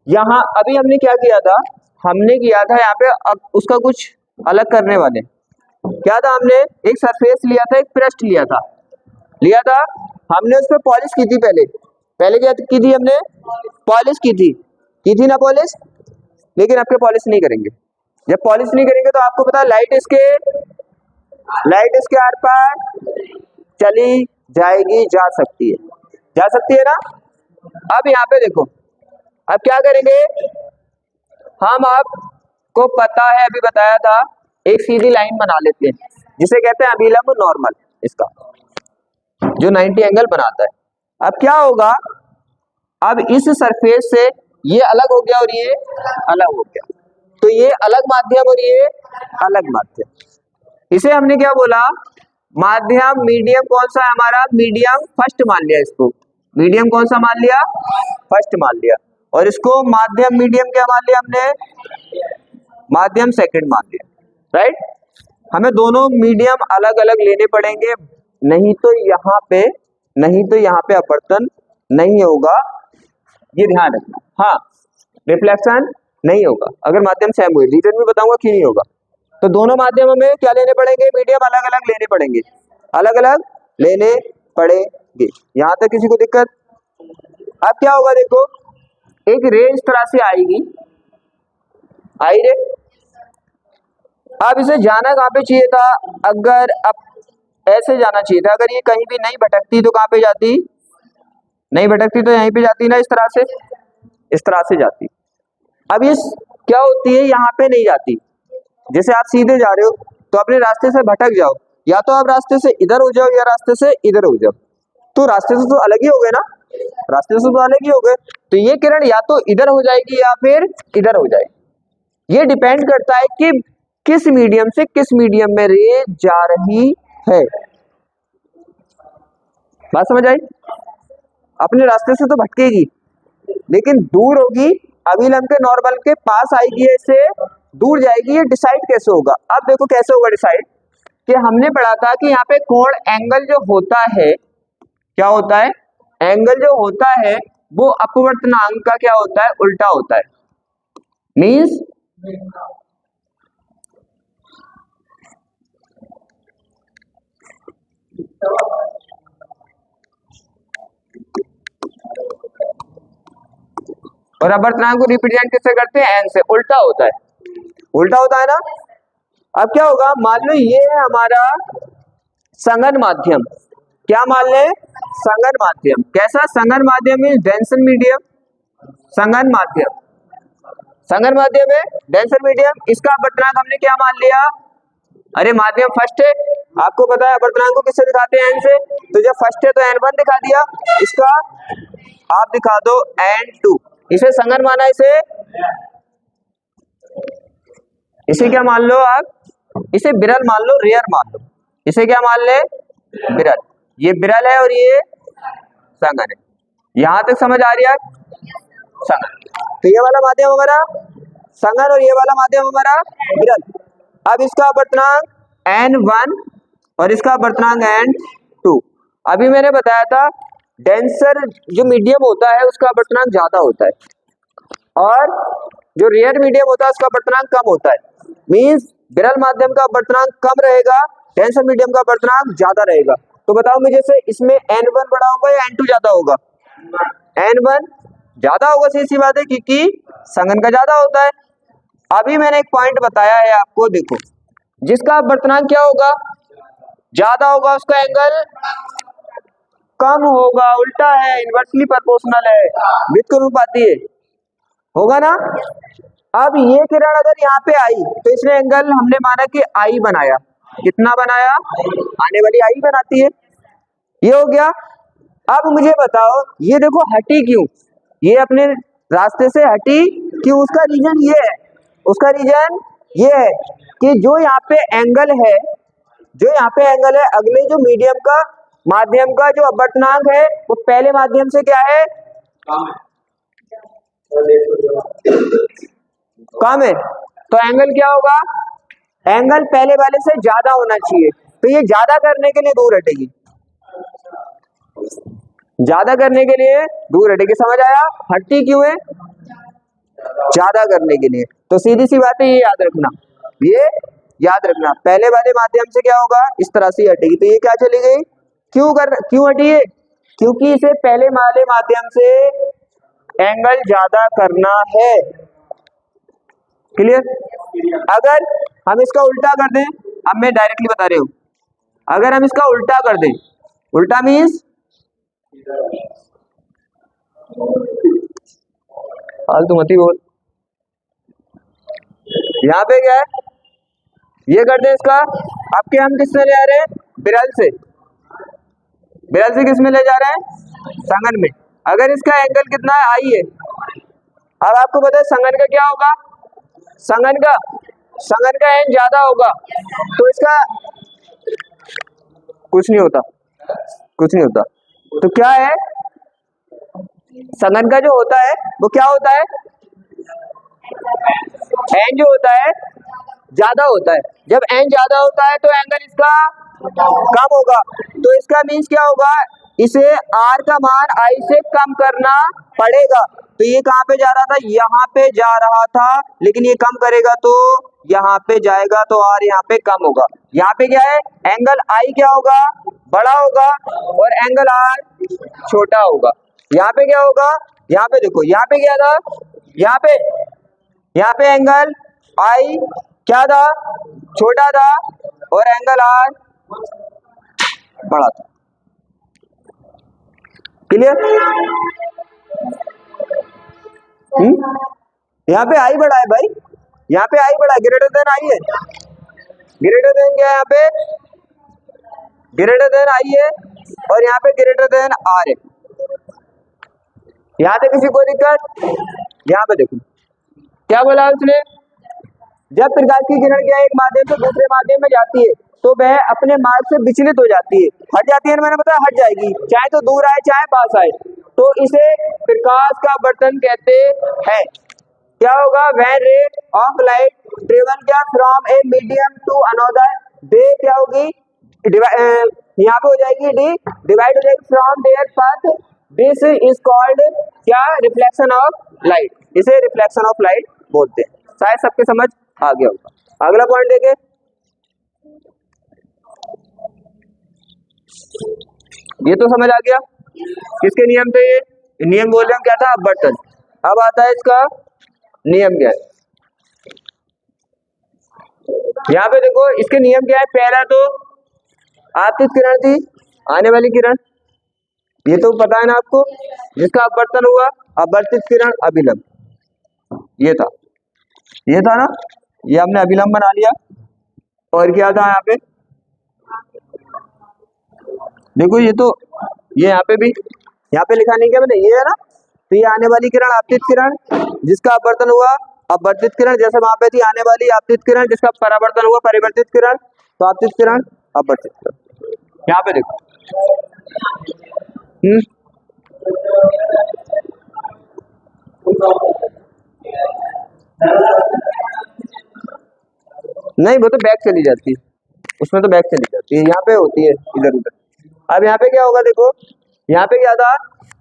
यहाँ अभी हमने क्या किया था, हमने किया था यहाँ पे, अब उसका कुछ अलग करने वाले। क्या था, हमने एक सरफेस लिया था, एक पृष्ठ लिया था, हमने उस पर पॉलिश की थी। पहले क्या की थी हमने, पॉलिश की थी ना पॉलिश, लेकिन अब के पॉलिश नहीं करेंगे। जब पॉलिश नहीं करेंगे तो आपको पता है लाइट इसके आर पार चली जाएगी, जा सकती है ना। अब यहाँ पे देखो, अब क्या करेंगे हम, आपको पता है अभी बताया था, एक सीधी लाइन बना लेते हैं जिसे कहते हैं अभिलंब नॉर्मल, इसका जो 90 एंगल बनाता है। अब क्या होगा, अब इस सरफेस से ये अलग हो गया और ये अलग हो गया, तो ये अलग माध्यम और ये अलग माध्यम। इसे हमने क्या बोला, माध्यम, मीडियम कौन सा है हमारा, मीडियम फर्स्ट मान लिया इसको, मीडियम कौन सा मान लिया, फर्स्ट मान लिया, और इसको माध्यम मीडियम क्या मान लिया हमने, माध्यम सेकंड मान लिया, राइट। हमें दोनों मीडियम अलग अलग लेने पड़ेंगे, नहीं तो यहाँ पे अपवर्तन नहीं होगा, ये ध्यान रखना। हाँ, रिफ्लेक्शन नहीं होगा अगर माध्यम सेम हुए, रीजन भी बताऊंगा क्यों नहीं होगा। तो दोनों माध्यमों में क्या लेने पड़ेंगे, मीडियम अलग अलग लेने पड़ेंगे, यहाँ तक किसी को दिक्कत। अब क्या होगा, देखो एक रे इस तरह से आएगी, आई रे, अब इसे जाना कहाँ पे चाहिए था, अगर अब ऐसे जाना चाहिए था, अगर ये कहीं भी नहीं भटकती तो कहाँ पे जाती, नहीं भटकती तो यहीं पे जाती ना, इस तरह से जाती। अब ये क्या होती है, यहाँ पे नहीं जाती। जैसे आप सीधे जा रहे हो तो अपने रास्ते से भटक जाओ, या तो आप रास्ते से इधर हो जाओ या रास्ते से इधर हो जाओ, तो रास्ते से तो अलग ही हो गए ना, तो ये किरण या तो इधर हो जाएगी या फिर इधर हो जाएगी। ये डिपेंड करता है कि किस मीडियम से किस मीडियम में रे जा रही है। बात समझ आई, अपने रास्ते से तो भटकेगी लेकिन दूर होगी, अभिलंब के नॉर्मल के पास आएगी, ऐसे दूर जाएगी। ये डिसाइड कैसे होगा, अब देखो कैसे होगा डिसाइड, कि हमने पढ़ा था कि यहाँ पे कोण एंगल जो होता है, क्या होता है, एंगल जो होता है वो अपवर्तनांक का क्या होता है, उल्टा होता है। मींस और अपवर्तनांक को रिप्रेजेंट किससे करते हैं, एन से, उल्टा होता है ना। अब क्या होगा, मान लो ये है हमारा संगन माध्यम, क्या मान ले, संगन माध्यम। कैसा संगन माध्यम है, डेंसर मीडियम, संगन माध्यम है, डेंसर मीडियम। इसका अपवर्तनांक हमने क्या मान लिया, अरे माध्यम फर्स्ट है, आपको पता है अपवर्तनांक को किससे दिखाते हैं, एन से, तो जब फर्स्ट है तो n1 दिखा दिया, इसका आप दिखा दो n2, इसे संगन माना, इसे क्या मान लो आप, इसे विरल मान लो, रेयर मान लो, इसे क्या मान ले, विरल। ये विरल है और ये संगन है, यहां तक समझ आ रही है संगन। तो ये वाला माध्यम हमारा संगन और ये वाला माध्यम हमारा विरल। अब इसका अपवर्तनांक n1 और इसका अपवर्तनांक n2। अभी मैंने बताया था डेंसर जो मीडियम होता है उसका अपवर्तनांक ज्यादा होता है और जो रेयर मीडियम होता है उसका अपवर्तनांक कम होता है। मींस विरल माध्यम का अपवर्तनांक कम रहेगा, डेंसर मीडियम का अपवर्तनांक ज्यादा रहेगा। तो बताओ मुझे से इसमें N1 बड़ा होगा या N2 ज्यादा होगा? N1 ज्यादा होगा, सीधी सी बात है, क्योंकि संघन का ज्यादा होता है। अभी मैंने एक पॉइंट बताया है आपको, देखो जिसका अपवर्तनांक क्या होगा, ज्यादा होगा, उसका एंगल कम होगा, उल्टा है, इनवर्सली प्रोपोर्शनल है, व्युत्क्रमानुपाती है, होगा ना। अब ये किरण अगर यहाँ पे आई तो इसने एंगल हमने माना कि आई बनाया, कितना बनाया, आने वाली आई बनाती है, ये हो गया। अब मुझे बताओ ये देखो हटी क्यों, ये अपने रास्ते से हटी क्यों? उसका रीजन ये है, उसका रीजन ये है कि जो यहाँ पे एंगल है, जो यहाँ पे एंगल है, अगले जो मीडियम का माध्यम का जो अपवर्तनांक है वो पहले माध्यम से क्या है, कम है। तो एंगल क्या होगा, एंगल पहले वाले से ज्यादा होना चाहिए। तो ये ज्यादा करने के लिए दूर हटेगी, ज्यादा करने के लिए दूर हटेगी, समझ आया? हटती क्यों है, ज्यादा करने के लिए। तो सीधी सी बात है, ये याद रखना, ये याद रखना, पहले वाले माध्यम से क्या होगा, इस तरह से हटेगी। तो ये क्या चली गई, क्यों हटी है? क्योंकि इसे पहले वाले माध्यम से एंगल ज्यादा करना है। क्लियर? अगर हम इसका उल्टा कर दें, अब मैं डायरेक्टली बता रही हूं, अगर हम इसका उल्टा कर दें, उल्टा मीन्स फालतू मत ही बोल, यहाँ पे क्या है, ये कर दे इसका, आपके हम किस में ले आ रहे हैं, विरल से, विरल से किस में ले जा रहे हैं, संघन में। अगर इसका एंगल कितना है, आई है। अब आपको पता है संघन का क्या होगा, संघन का एन ज्यादा होगा, तो इसका कुछ नहीं होता। तो क्या है, संघन का जो होता है वो क्या होता है, एन जो होता है ज्यादा होता है। जब एन ज्यादा होता है तो एंगल इसका कम होगा। तो इसका मीन्स क्या होगा, इसे आर का मान आई से कम करना पड़ेगा। तो ये कहाँ पे जा रहा था, यहाँ पे जा रहा था, लेकिन ये कम करेगा तो यहाँ पे जाएगा, तो आर यहाँ पे कम होगा। यहाँ पे क्या है, एंगल आई क्या होगा, बड़ा होगा, और एंगल आर छोटा होगा। यहाँ पे क्या होगा, यहाँ पे देखो, यहाँ पे क्या था, यहाँ पे एंगल आई क्या था, छोटा था, और एंगल आर बड़ा था। क्लियर? यहाँ पे आई बड़ा है भाई, यहाँ पे आई बड़ा है, ग्रेटर देन आई है, ग्रेटर देन क्या है, यहाँ पे ग्रेटर देन आई है, और यहाँ पे ग्रेटर देन आर है। यहाँ पे किसी को दिक्कत, यहाँ पे देखो क्या बोला उसने, जब प्रकाश की किरण क्या एक माध्यम से दूसरे माध्यम में जाती है तो वह अपने मार्ग से विचलित हो जाती है, हट जाती है, मैंने बताया हट जाएगी, चाहे तो दूर आए चाहे पास आए, तो इसे प्रकाश का अपवर्तन कहते हैं। क्या होगा, when ray of light travel क्या from a medium to another, दे क्या होगी, यहाँ पे हो जाएगी डी, डिवाइड हो जाएगी from there path, this is called क्या, रिफ्लेक्शन ऑफ लाइट, इसे रिफ्लेक्शन ऑफ लाइट बोलते हैं। शायद सबके समझ आ गया होगा। अगला पॉइंट देखें, ये तो समझ आ गया, किसके नियम थे ये, नियम बोल रहे हम क्या था, अपवर्तन। अब आता है इसका नियम क्या है, यहाँ पे देखो इसके नियम क्या है। पहला तो आपतित किरण थी, आने वाली किरण, ये तो पता है ना आपको, जिसका अपवर्तन हुआ, अपवर्तित किरण अभिलंब, ये था ना, ये हमने अभिलंब बना लिया। और क्या था यहाँ पे, देखो ये तो, ये यहाँ पे भी, यहाँ पे लिखा नहीं क्या मैंने, ये है ना, तो ये आने वाली किरण आपतित किरण, जिसका अपवर्तन हुआ अपवर्तित किरण, जैसे वहां पे थी आने वाली आपतित किरण, जिसका परावर्तन हुआ परिवर्तित किरण, तो आपतित किरण अपवर्तित किरण। यहाँ पे देखो, नहीं वो तो बैक चली जाती है, उसमें तो बैक चली जाती है, यहाँ पे होती है इधर उधर। अब यहाँ पे क्या होगा, देखो यहाँ पे क्या था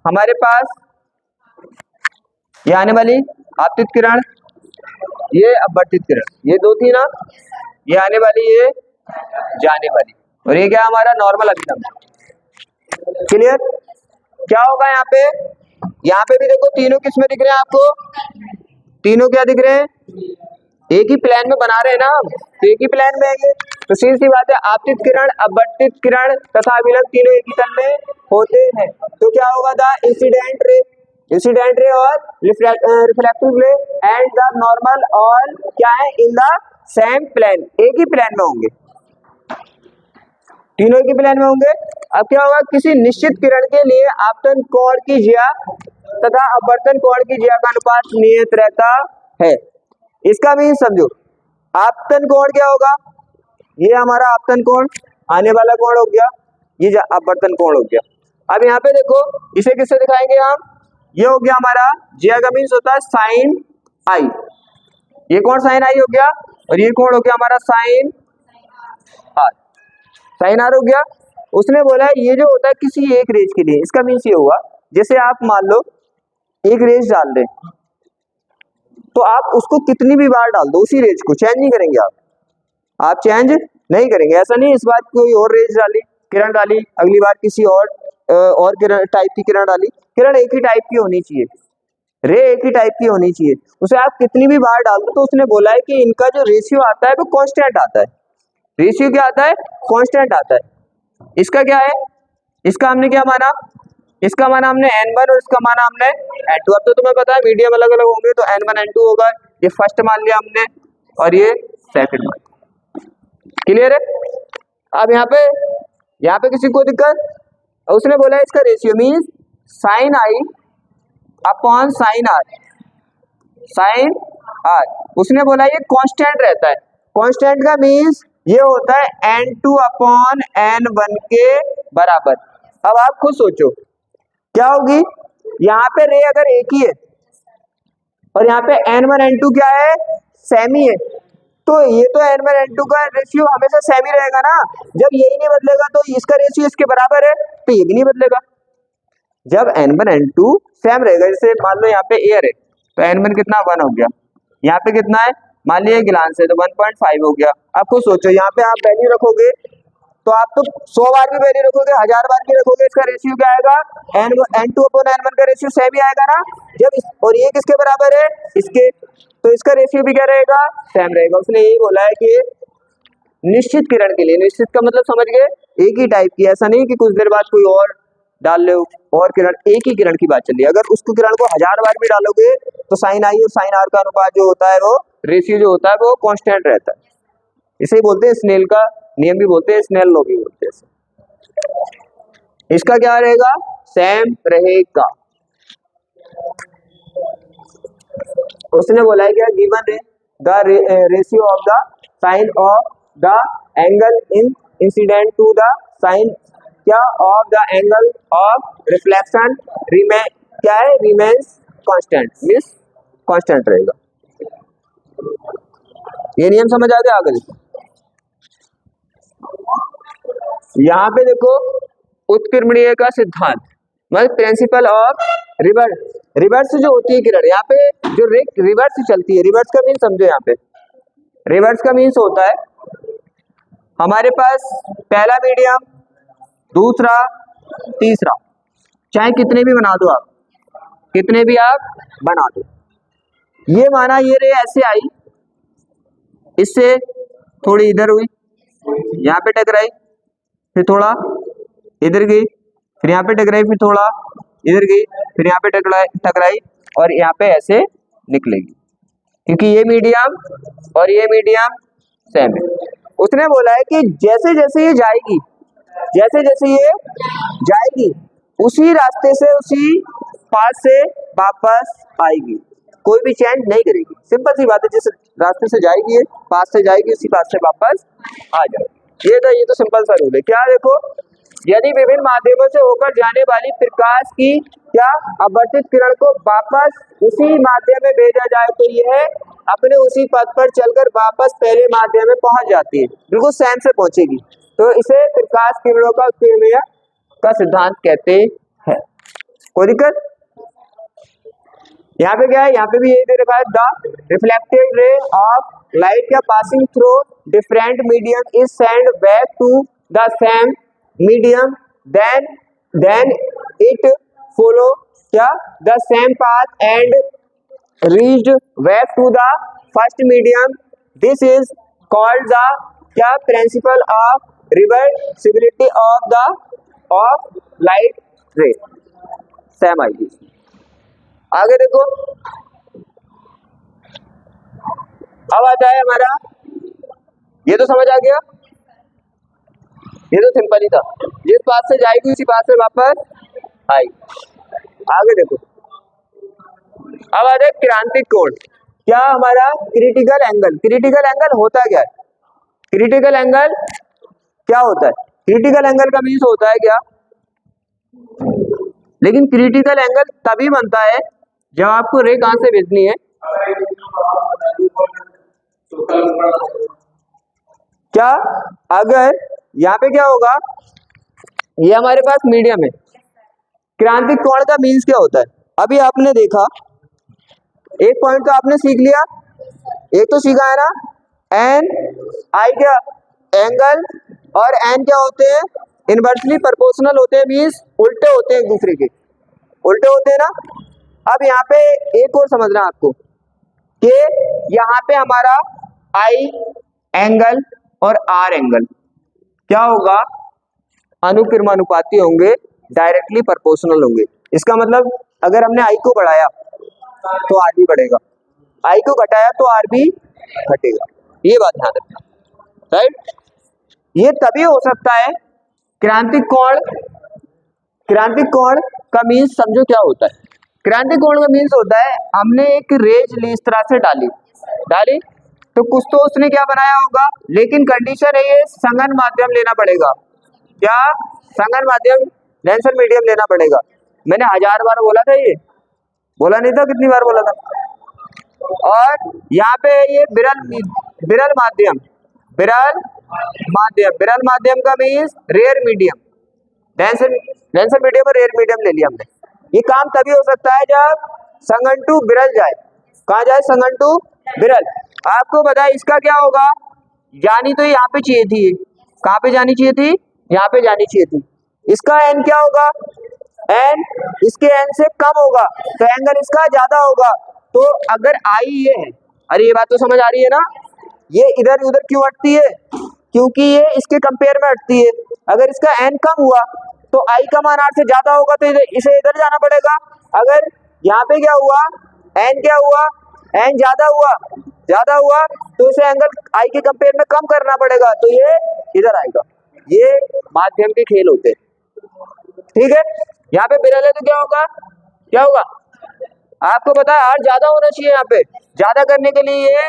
हमारे पास, ये आने वाली आपतित किरण, ये अपवर्तित किरण, ये दो थी ना, ये आने वाली, ये जाने वाली, और ये क्या हमारा नॉर्मल अभिलंब। क्लियर? क्या होगा यहाँ पे? यहाँ पे भी देखो तीनों किसमें दिख रहे हैं आपको? तीनों क्या दिख रहे हैं? एक ही प्लेन में बना रहे हैं ना हम, तो एक ही प्लेन में है। तो सीधी सी बात है, आपतित किरण, अपवर्तित किरण तथा अभिलंब तीनों एक ही तल में होते हैं। तो क्या होगा? द इंसिडेंट रे और रिफ्लेक्टिव रे एंड द नॉर्मल ऑल क्या है? इन द सेम प्लेन, एक ही प्लेन में होंगे, तीनों एक ही प्लेन में होंगे। अब क्या होगा? किसी निश्चित किरण के लिए आपतन कोण की ज्या तथा अपवर्तन कोण की ज्या का अनुपात नियत रहता है। इसका मीन समझो, आपतन कोण क्या होगा? ये हमारा आपतन कोण, आने वाला कोण हो गया, ये अपवर्तन कोण हो गया। अब यहाँ पे देखो, इसे किससे दिखाएंगे हम? ये हो गया हमारा ज्या का मीन्स होता है साइन आई, ये कोण साइन आई हो गया, और ये कोण हो गया हमारा साइन आर, साइन आर हो गया। उसने बोला है ये जो होता है किसी एक रेज के लिए, इसका मीन्स ये हुआ, जैसे आप मान लो एक रेज डाल दें, तो आप उसको कितनी भी बार डाल दो, उसी रेज को चेंज नहीं करेंगे आप चेंज नहीं करेंगे। ऐसा नहीं इस बार कोई और रेज डाली, किरण डाली, अगली बार किसी और किरण टाइप की किरण डाली, किरण एक ही टाइप की होनी चाहिए, रे एक ही टाइप की होनी चाहिए, उसे आप कितनी भी बार डाल दो। तो उसने बोला है कि इनका जो रेशियो आता है वो कांस्टेंट आता है। रेशियो क्या आता है? कांस्टेंट आता है। इसका क्या है? इसका हमने क्या माना? इसका माना हमने n1 और इसका माना हमने n2। अब तो तुम्हें पता है मीडियम अलग अलग होंगे, तो n1 n2 होगा, ये फर्स्ट मान लिया हमने और ये सेकंड मान। क्लियर है? अब यहाँ पे किसी को दिक्कत? उसने बोला है इसका ratio means sine I upon sine R, sine R. उसने बोला ये कांस्टेंट रहता है। कांस्टेंट का मीन्स ये होता है n2 अपॉन n1 के बराबर। अब आप खुद सोचो क्या होगी? यहाँ पे रे अगर एक ही है और यहाँ पे n1 n2 क्या है? सेमी है, तो ये तो n1 n2 का रेशियो हमेशा सेमी रहेगा ना। जब यही नहीं बदलेगा तो इसका रेशियो इसके बराबर है, तो ये भी नहीं बदलेगा। जब n1 n2 सेम रहेगा, जैसे मान लो यहाँ पे एयर है, तो n1 कितना 1 हो गया, यहाँ पे कितना है मान लिया ग्लास है तो 1.5 हो गया। अब खुद सोचो, यहाँ पे आप वैल्यू रखोगे तो आप तो 100 बार भी वैल्यू रखोगे, 1000 बार भी रखोगे, इसका रेशियो क्या आएगा? n2 अपॉन n1 का रेशियो सेम ही आएगा ना। जब और ये किसके बराबर है? इसके, तो इसका रेशियो भी क्या रहेगा? सेम रहेगा। उसने यही बोला है कि निश्चित किरण के लिए, निश्चित का मतलब समझ गए, एक ही टाइप की, ऐसा नहीं कि कुछ देर बाद कोई और डाल लो और किरण, एक ही किरण की बात चल रही है। अगर उसको किरण को 1000 बार भी डालोगे तो साइन आई और साइन आर का अनुपात जो होता है, वो रेशियो जो होता है वो कांस्टेंट रहता है। इसे ही बोलते हैं स्नेल का नियम भी बोलते हैं, स्नेल लॉ भी बोलते हैं। इसका क्या रहेगा? सेम रहेगा। उसने बोला है क्या? गिवन है the ratio of the sine of the angle in incident to the sine क्या of the angle of reflection remain क्या है? रिमेन्स कांस्टेंट, मींस कांस्टेंट रहेगा। ये नियम समझ आ गया? आगे यहाँ पे देखो, उत्कीर्णीय का सिद्धांत मतलब प्रिंसिपल ऑफ रिवर्स जो होती है किरण, यहाँ पे जो रिवर्स चलती है, रिवर्स का मीन समझो। यहाँ पे रिवर्स का मीन्स होता है हमारे पास पहला मीडियम, दूसरा, तीसरा, चाहे कितने भी बना दो आप, कितने भी आप बना दो। ये माना ये रे ऐसे आई, इससे थोड़ी इधर हुई, यहाँ पे टकराई, फिर थोड़ा इधर गई, फिर यहाँ पे टकराई, फिर थोड़ा इधर गई, फिर यहाँ पे टकराई और यहाँ पे ऐसे निकलेगी, क्योंकि ये मीडियम और ये मीडियम सेम है। उसने बोला है कि जैसे जैसे ये जाएगी, जैसे जैसे ये जाएगी, उसी रास्ते से, उसी पास से वापस आएगी, कोई भी चेंज नहीं करेगी। सिंपल सी बात है, जिस रास्ते से जाएगी ये पास से जाएगी, उसी पास से वापस आ जाएगी। ये तो सिंपल सा रूल है। क्या देखो, यदि विभिन्न माध्यमों से होकर जाने वाली प्रकाश की क्या अपवर्तित किरण को वापस उसी माध्यम में भेजा जाए तो यह अपने उसी पथ पर चलकर वापस पहले माध्यम में पहुंच जाती है, बिल्कुल सेम से पहुंचेगी। तो इसे प्रकाश किरणों का उत्कीर्णीय का सिद्धांत कहते हैं। कोई दिक्कत? यहाँ पे क्या है? यहाँ पे भी यही दे रखा है, the reflected ray of light क्या passing through different medium is sent back to the same medium, then it follow क्या the same path and reached back to the first medium. This is called the क्या principle of reversibility of light ray. Same आएगी। आगे देखो, अब आता है हमारा, ये तो समझ आ गया, ये तो सिंपल ही था, जिस पास से जाएगी उसी पास से वापस आएगी। आगे देखो, अब आ जाए क्रांतिक कोण। क्या हमारा क्रिटिकल एंगल, क्रिटिकल एंगल होता क्या है? क्रिटिकल एंगल क्या होता है? क्रिटिकल एंगल का मीन्स होता है क्या? लेकिन क्रिटिकल एंगल तभी बनता है जब आपको रे कहां से भेजनी है। क्या अगर यहाँ पे क्या होगा, ये हमारे पास मीडियम है, क्रांतिक कोण का मीन्स क्या होता है? अभी आपने देखा, एक पॉइंट तो आपने सीख लिया, एक तो सीखा है ना, एन आई क्या एंगल, और एन क्या होते हैं? इनवर्सली प्रोपोर्शनल होते हैं, मीन्स उल्टे होते हैं, एक दूसरे के उल्टे होते हैं ना। अब यहाँ पे एक और समझना आपको कि यहाँ पे हमारा आई एंगल और आर एंगल क्या होगा? अनुक्रमानुपाती होंगे, डायरेक्टली प्रोपोर्शनल होंगे। इसका मतलब अगर हमने आई को बढ़ाया तो आर भी बढ़ेगा, आई को घटाया तो आर भी घटेगा। ये बात ध्यान रखना, राइट। ये तभी हो सकता है क्रांतिक कोण। क्रांतिक कोण का मीन्स समझो क्या होता है। क्रांतिक कोण का मीन्स होता है, हमने एक रेज ली इस तरह से डाली तो कुछ तो उसने क्या बनाया होगा, लेकिन कंडीशन है ये संगन माध्यम लेना पड़ेगा। क्या? संगन माध्यम, लेंसर मीडियम लेना पड़ेगा। मैंने 1000 बार बोला था, ये बोला नहीं था? कितनी बार बोला था? और यहाँ पे ये विरल माध्यम, विरल माध्यम का means rare medium, denser medium और रेयर मीडियम ले लिया हमने। ये काम तभी हो सकता है जब संगन टू विरल जाए। कहाँ जाए? संगन टू विरल। आपको बताया इसका क्या होगा, जानी तो यहाँ पे चाहिए थी, कहाँ पे जानी चाहिए थी? यहाँ पे जानी चाहिए थी। इसका एन क्या होगा? एन इसके एन से कम होगा तो एंगल इसका ज्यादा होगा। तो अगर आई ये है, अरे ये बात तो समझ आ रही है ना, ये इधर उधर क्यों हटती है? क्योंकि ये इसके कंपेयर में हटती है। अगर इसका एन कम हुआ तो आई का मान आर से ज्यादा होगा, तो इसे इधर जाना पड़ेगा। अगर यहाँ पे क्या हुआ, एन क्या हुआ, एन ज्यादा हुआ तो इसे एंगल आई के कंपेयर में कम करना पड़ेगा, तो ये इधर आएगा। ये माध्यम के खेल होते हैं, ठीक है। यहाँ पे विरल है तो क्या होगा आपको पता है, आर ज्यादा होना चाहिए। यहाँ पे ज्यादा करने के लिए ये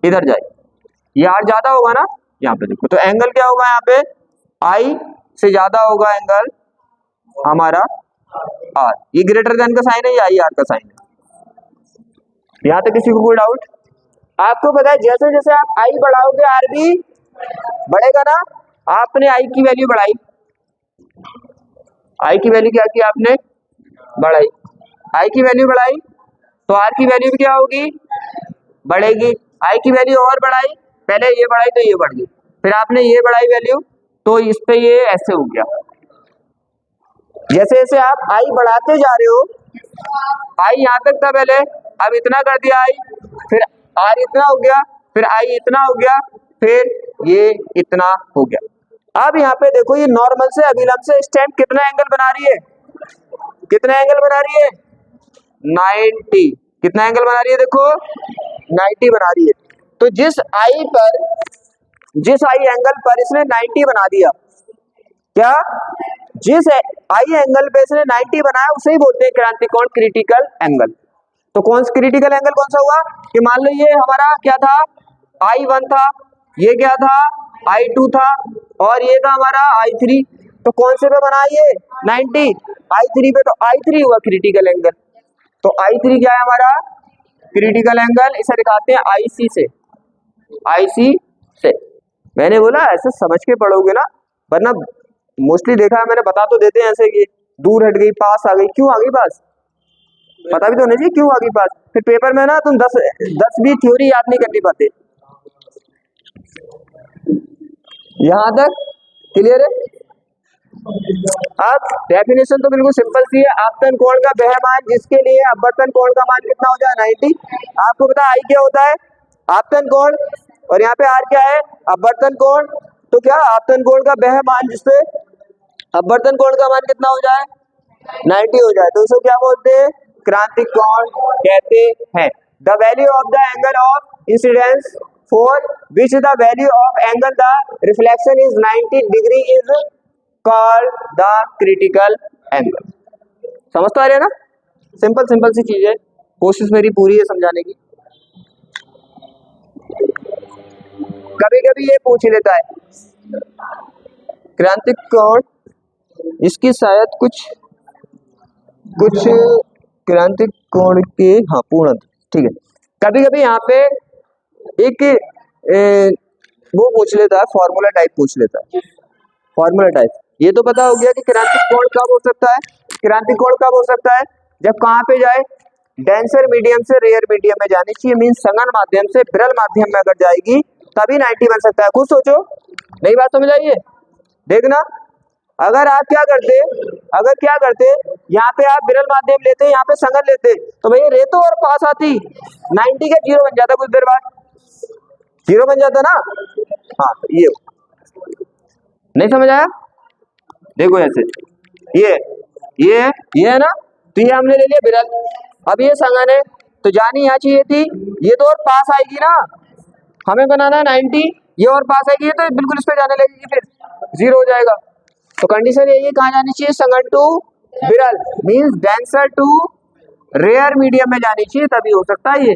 इधर जाए, ये आर ज्यादा होगा ना। यहाँ पे देखो तो एंगल क्या होगा, यहाँ पे आई से ज्यादा होगा एंगल हमारा आर। ये ग्रेटर देन का साइन है, ये आई आर का साइन है। यहाँ तक किसी को कोई डाउट? आपको पता है जैसे जैसे आप आई बढ़ाओगे आर भी बढ़ेगा ना। आपने आई की वैल्यू बढ़ाई, आई की वैल्यू क्या की आपने? बढ़ाई। आई की वैल्यू बढ़ाई तो आर की वैल्यू भी क्या होगी? बढ़ेगी। आई की वैल्यू और बढ़ाई, पहले ये बढ़ाई तो ये बढ़ गई, फिर आपने ये बढ़ाई वैल्यू तो इस पे ये ऐसे हो गया। जैसे जैसे आप आई बढ़ाते जा रहे हो, आई यहाँ तक था पहले, अब इतना कर दिया आई, फिर आर इतना हो गया, फिर आई इतना हो गया, फिर ये इतना हो गया। अब यहाँ पे देखो ये नॉर्मल से अभिलंब से स्टैंड कितना एंगल बना रही है? कितना एंगल बना रही है? 90। कितना एंगल बना रही है? देखो 90 बना रही है। तो जिस आई एंगल पर इसने 90 बना दिया, क्या जिस आई एंगल पे इसने 90 बनाया उसे ही बोलते हैं क्रांतिक कोण, क्रिटिकल एंगल। तो कौन सा क्रिटिकल एंगल कौन सा हुआ कि मान लो ये हमारा क्या था, I1 था, ये क्या था, I2 था, और ये था हमारा I3। तो कौन से पे बना ये 90? I3 पे। तो I3 हुआ क्रिटिकल एंगल। तो I3 क्या है हमारा? Critical angle. इसे दिखाते हैं IC से, IC से। मैंने बोला ऐसे समझ के पढ़ोगे ना, वरना मोस्टली देखा है मैंने, बता तो देते हैं ऐसे कि दूर हट गई, पास आ गई। क्यों आ गई पास? पता भी तो होना चाहिए क्यों आ गई पास। फिर पेपर में ना तुम 10 भी थ्योरी याद नहीं करनी पाते, यहां तक क्लियर है। अब डेफिनेशन तो बिल्कुल सिंपल सी है, आपतन कोण का वह मान जिसके लिए अपवर्तन कोण का मान कितना हो जाए 90। आपको पता आई क्या होता है, आपतन कोण, और यहाँ पे आर क्या है, अपवर्तन कोण। तो क्या आपतन कोण का वह मान जिसपे अपवर्तन कोण का मान कितना हो जाए 90 हो जाए, तो उसको क्या बोलते हैं, क्रांतिक कोण कहते हैं। The value of the angle of incidence for which the value of angle the reflection is 90 degree is called the critical angle. समझ तो आ रही है ना, सिंपल सिंपल सी चीज है, कोशिश मेरी पूरी है समझाने की। कभी कभी ये पूछ लेता है क्रांतिक कोण, इसकी शायद कुछ क्रांतिक कोण के, हाँ पूर्ण, ठीक है। कभी कभी यहाँ पे एक वो पूछ लेता है, फॉर्मूला टाइप पूछ लेता है, फॉर्मूला टाइप। ये तो पता हो गया कि क्रांतिक कोण कब हो सकता है, क्रांतिक कोण कब हो सकता है, जब कहाँ पे जाए, डेंसर मीडियम से रेयर मीडियम में जानी चाहिए, मीन सघन माध्यम से विरल माध्यम में अगर जाएगी तभी 90 बन सकता है। खुद सोचो, नई बात समझ आइए। देखना, अगर आप क्या करते, यहाँ पे आप विरल माध्यम लेते, यहाँ पे सघन लेते, तो भैया रेतो और पास आती 90 का 0 बन जाता, कुछ देर बाद 0 बन जाता ना। हाँ तो ये नहीं समझ आया, देखो ऐसे ये है ना, तो ये हमने ले लिया विरल, अब ये सघन है, तो जानी यहाँ चाहिए थी, ये तो और पास आएगी ना, हमें बनाना है 90, ये और पास आएगी तो बिल्कुल इस पे जाने लगेगी, फिर 0 हो जाएगा। तो कंडीशन यही है, कहाँ जानी चाहिए, सघन टू विरल, means denser to rare medium में जानी चाहिए, तभी हो सकता है ये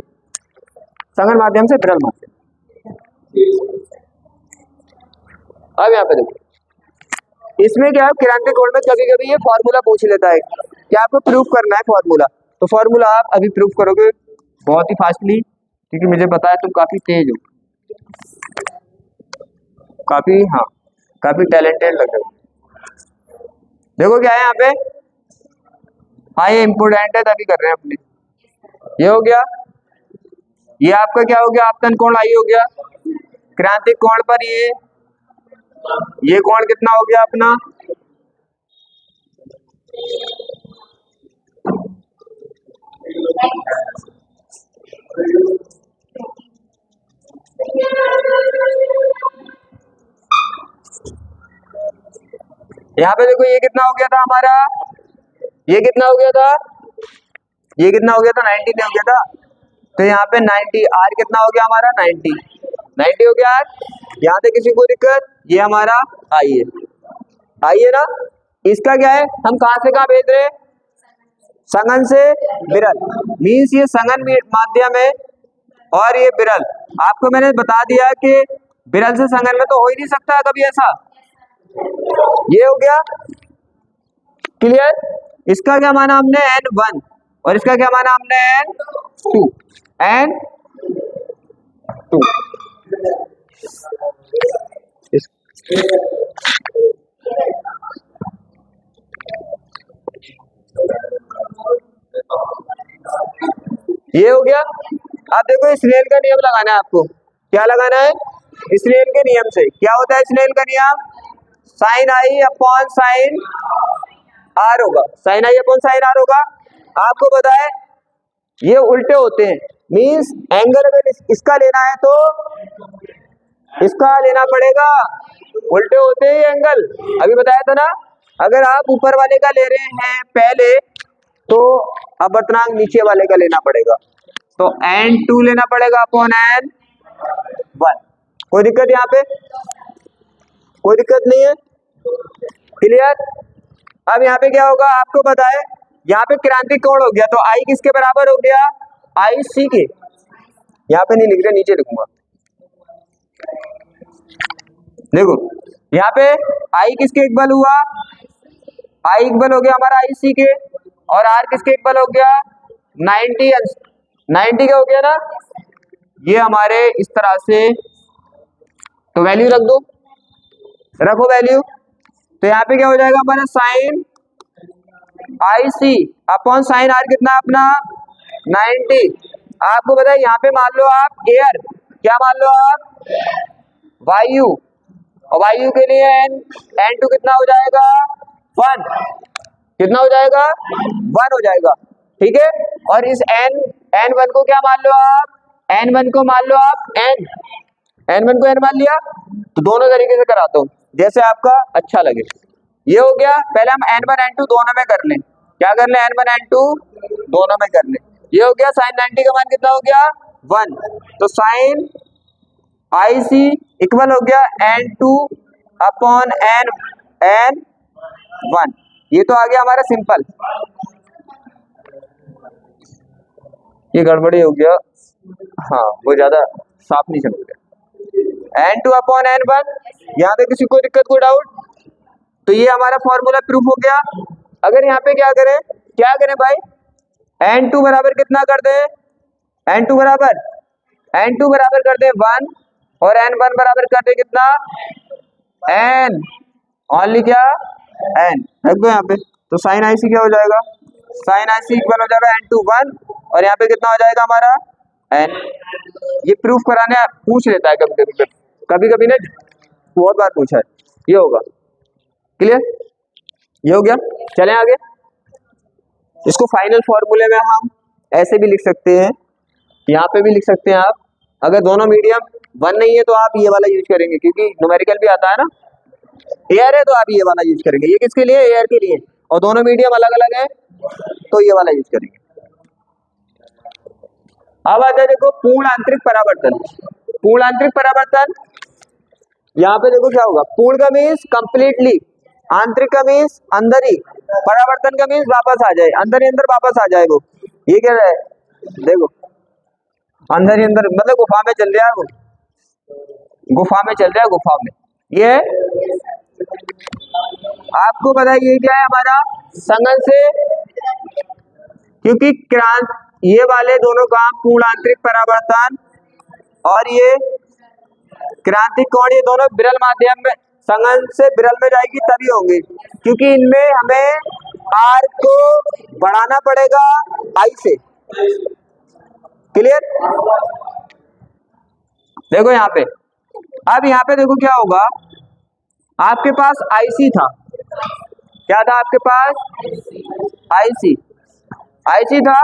सघन माध्यम से विरल माध्यम। अब यहाँ पे देखो, इसमें क्या है, क्रांतिक कोण में कभी कभी ये फॉर्मूला पूछ लेता है कि आपको प्रूफ करना है फॉर्मूला, तो फॉर्मूला आप अभी प्रूफ करोगे बहुत ही फास्टली, क्योंकि मुझे पता है तुम काफी तेज हो, काफी टैलेंटेड लग रहे हो। देखो क्या है यहाँ पे, हाँ ये इम्पोर्टेंट है तभी कर रहे हैं अपने। ये हो गया, ये आपका क्या हो गया, आपतन कोण आई हो गया, क्रांतिक कोण पर ये कोण कितना हो गया अपना, यहाँ पे देखो ये कितना हो गया था हमारा, ये कितना हो गया था, 90 नहीं हो गया था, तो यहाँ पे 90, आर कितना हो गया हमारा 90 हो गया। यहाँ से किसी को दिक्कत, ये हमारा आई है ना, इसका क्या है, हम कहाँ से कहाँ भेज रहे हैं, सघन से विरल, मीन्स ये सघन माध्यम है और ये विरल। आपको मैंने बता दिया कि विरल से सघन में तो हो ही नहीं सकता कभी ऐसा, ये हो गया क्लियर। इसका क्या माना हमने n1 और इसका क्या माना हमने n2, ये हो गया। अब देखो स्नेल का नियम लगाना है आपको, क्या लगाना है, स्नेल के नियम से क्या होता है, स्नेल का नियम sine I upon sine R होगा, sine I upon sine R होगा। आपको पता है ये उल्टे होते हैं, मींस एंगल अगर इसका लेना है तो इसका लेना पड़ेगा, उल्टे होते हैं एंगल, अभी बताया था ना। अगर आप ऊपर वाले का ले रहे हैं पहले तो अपवर्तनांक नीचे वाले का लेना पड़ेगा, तो n2 लेना पड़ेगा अपॉन n1। कोई दिक्कत यहाँ पे, कोई दिक्कत नहीं है, क्लियर। अब यहाँ पे क्या होगा आपको पता है, यहाँ पे क्रांतिक कोण हो गया, तो आई किसके बराबर हो गया, आई सी के, यहाँ पे नहीं लिख रहे नीचे लिखूंगा, देखो यहाँ पे आई किसके इक्वल हुआ, आई इक्वल हो गया हमारा आई सी के, और आर किसके इक्वल हो गया 90 का हो गया ना, ये हमारे इस तरह से, तो वैल्यू रख दो, रखो वैल्यू, तो यहाँ पे क्या हो जाएगा हमारा sine I C upon sine R कितना अपना 90। आपको पता है यहाँ पे मान लो आप एयर, क्या मान लो आप वायु, और वायु के लिए N2 कितना हो जाएगा 1, कितना हो जाएगा 1 हो जाएगा, ठीक है। और इस N1 को क्या मान लो आप, N1 को मान लो आप N1 को N मान लिया। तो दोनों तरीके से कराता हूँ जैसे आपका अच्छा लगे। ये हो गया, पहले हम N1 N2 दोनों में कर लें, क्या कर लें N1 N2 दोनों में कर लें। ये हो गया sin 90 का मान कितना हो गया 1, तो sin IC इक्वल हो गया N2 अपॉन N1। ये तो आ गया हमारा सिंपल, ये गड़बड़ी हो गया, हाँ वो ज्यादा साफ नहीं समझ गया। N2 अपॉन N1, यहाँ पे किसी को दिक्कत कोई डाउट, तो ये हमारा फॉर्मूला प्रूफ हो गया। अगर यहाँ पे क्या करें भाई, N2 बराबर कितना कर दे, N2 बराबर कर दे 1 और N1 बराबर कर दे कितना N, ओनली क्या N रख दो यहाँ पे। तो साइन IC क्या हो जाएगा, साइन IC इक्वल हो जाएगा N2 1 और यहाँ पे कितना हो जाएगा हमारा N। ये प्रूफ कराने पूछ लेता है कभी कभी ना, बहुत बार पूछा है। ये होगा क्लियर, ये हो गया। चलें आगे, इसको फाइनल फॉर्मूले में हम ऐसे भी लिख सकते हैं, यहाँ पे भी लिख सकते हैं आप। अगर दोनों मीडियम 1 नहीं है तो आप ये वाला यूज करेंगे, क्योंकि न्यूमेरिकल भी आता है ना, एयर है तो आप ये वाला यूज करेंगे। ये किसके लिए, एयर के लिए, और दोनों मीडियम अलग अलग है तो ये वाला यूज करेंगे। अब आता है देखो पूर्ण आंतरिक परावर्तन। पूर्ण आंतरिक परावर्तन, यहाँ पे देखो क्या होगा, पूर्ण का मीन्स कंप्लीटली, आंतरिक का मीन्स अंदर ही, परावर्तन का मीन्स वापस आ जाए, अंदर ही अंदर वापस आ जाए वो। ये क्या है देखो, अंदर ही अंदर मतलब गुफा में चल रहा है वो, गुफा में चल रहा है, गुफा में। ये आपको पता है ये क्या है हमारा संगन से, क्योंकि ये वाले दोनों काम पूर्ण आंतरिक परावर्तन और ये क्रांतिक कोण, ये दोनों विरल माध्यम में संगन से विरल में जाएगी तभी होंगे, क्योंकि इनमें हमें आर को बढ़ाना पड़ेगा आई से। क्लियर, देखो यहाँ पे, अब यहाँ पे देखो क्या होगा, आपके पास IC था, क्या था आपके पास IC था,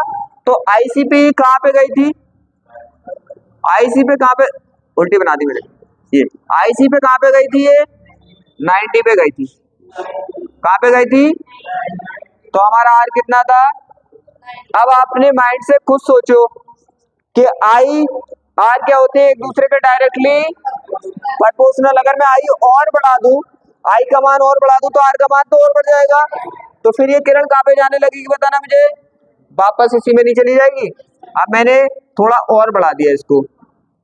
तो IC पे कहाँ पे गई थी, IC पे कहाँ पे, उल्टी बना दी मैंने, ये IC पे कहाँ पे गई थी, ये 90 पे गई थी, कहाँ पे गई थी, तो हमारा R कितना था। अब आपने माइंड से खुद सोचो कि I R क्या होते हैं, एक दूसरे के डायरेक्टली प्रोपोर्शनल। अगर मैं I और बढ़ा दूं, I का मान और बढ़ा दूं तो R का मान तो और बढ़ जाएगा, तो फिर ये किरण कहाँ पे जाने लगेगी बताना मुझे, वापस इसी में नहीं चली जाएगी। अब मैंने थोड़ा और बढ़ा दिया इसको,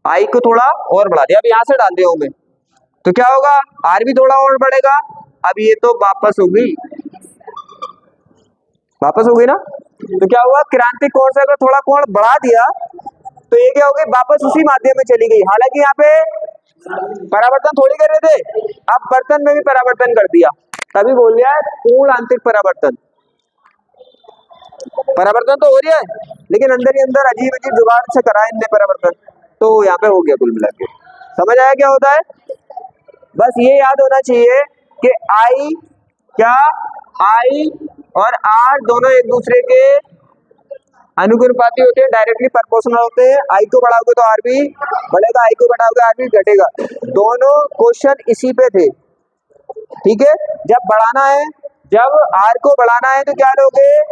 I को थोड़ा और बढ़ा दिया, अब यहाँ से डाल दिया हूं मैं, तो क्या होगा R भी थोड़ा और बढ़ेगा। अब ये तो वापस होगी ना, तो क्या हुआ, क्रांतिक कोण से अगर थोड़ा कोण बढ़ा दिया तो ये क्या होगी, वापस उसी माध्यम में चली गई। हालांकि यहाँ पे परावर्तन थोड़ी कर रहे थे, अब बर्तन में भी परावर्तन कर दिया, तभी बोल दिया है पूर्ण आंतरिक परावर्तन। परावर्तन तो हो रही है लेकिन अंदर ही अंदर अजीब अजीब जुगाड़ से करा है इनने परावर्तन, तो यहाँ पे हो गया कुल मिला के। समझ आया क्या होता है, बस ये याद होना चाहिए कि I और R दोनों एक दूसरे के अनुपाती होते हैं, डायरेक्टली प्रोपोर्शनल होते हैं। I को बढ़ाओगे तो R भी बढ़ेगा, I को घटाओगे R भी घटेगा। दोनों क्वेश्चन इसी पे थे, ठीक है। जब बढ़ाना है, जब R को बढ़ाना है तो क्या लोगे,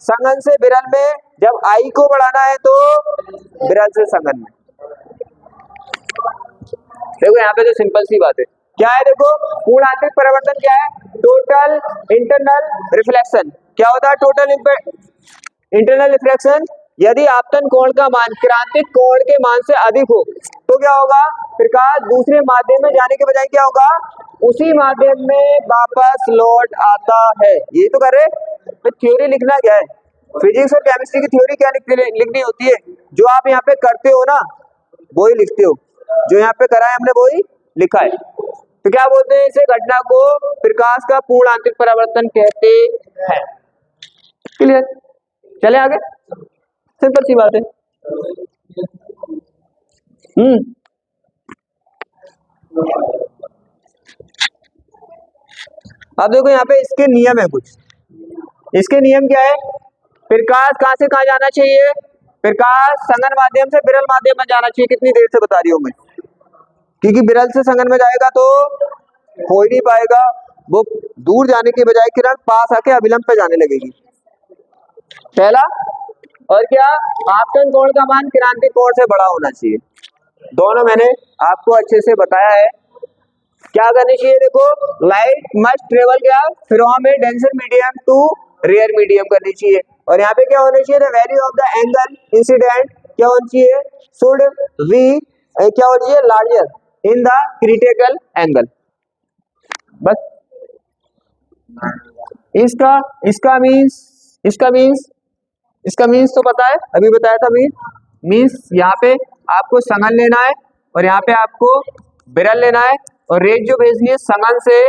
संगन से विरल में, जब I को बढ़ाना है तो विरल से संगन में। देखो यहाँ पे तो सिंपल सी बात है, क्या है देखो, पूर्ण आंतरिक परिवर्तन क्या है, टोटल इंटरनल रिफ्लेक्शन। क्या होता है टोटल इंटरनल रिफ्लेक्शन, यदि आपतन कोण का मान क्रांतिक कोण के मान से अधिक हो तो क्या होगा, प्रकाश दूसरे माध्यम में जाने के बजाय क्या होगा, उसी माध्यम में वापस लौट आता है। ये तो कर रहे, तो थ्योरी लिखना क्या है, फिजिक्स और केमिस्ट्री की थ्योरी क्या लिखनी होती है, जो आप यहाँ पे करते हो ना वही लिखते हो, जो यहाँ पे करा है हमने वही लिखा है। तो क्या बोलते हैं, इसे घटना को प्रकाश का पूर्ण आंतरिक परावर्तन कहते हैं। क्लियर, चले आगे, सिंपल सी बात है। अब देखो यहाँ पे इसके नियम है कुछ। इसके नियम क्या है? प्रकाश कहाँ से कहाँ जाना चाहिए? प्रकाश संघन माध्यम से विरल माध्यम में जाना चाहिए। कितनी देर से बता रही हूँ मैं, क्योंकि विरल से संघन में जाएगा तो हो ही नहीं पाएगा, वो दूर जाने के बजाय किरण पास आके अभिलंब पे जाने लगेगी। पहला। और क्या? आपतन कोण का मान क्रांतिक कोण से बड़ा होना चाहिए। दोनों मैंने आपको अच्छे से बताया है। क्या करनी चाहिए? देखो, लाइट मस्ट ट्रेवल क्या from a denser medium to rare medium करनी चाहिए। और यहाँ पे क्या होना चाहिए? The value of the angle incident क्या होनी चाहिए? शुड बी क्या होनी चाहिए? Larger in the critical angle. बस इसका मीन्स तो पता है, अभी बताया था। मीन्स यहाँ पे आपको संघन लेना है और यहाँ पे आपको विरल लेना है, और रेट जो भेजनी है संघन से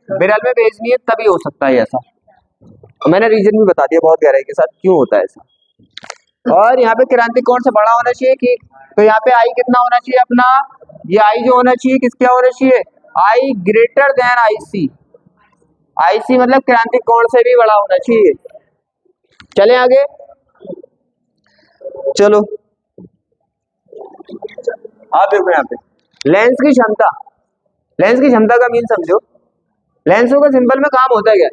विरल में भेजनी है, तभी हो सकता है ऐसा। मैंने रीजन भी बता दिया बहुत गहराई के साथ क्यों होता है ऐसा। और यहाँ पे क्रांतिक कोण से बड़ा होना चाहिए कि, तो यहाँ पे आई कितना होना चाहिए अपना? ये आई जो होना चाहिए किसका होना चाहिए? आई ग्रेटर देन आई सी। आई सी मतलब क्रांतिक कोण से भी बड़ा होना चाहिए। चले आगे, चलो आप देखो यहाँ पे लेंस की क्षमता। लेंस की क्षमता का मीन समझो। लेंसों का सिंपल में काम होता है क्या?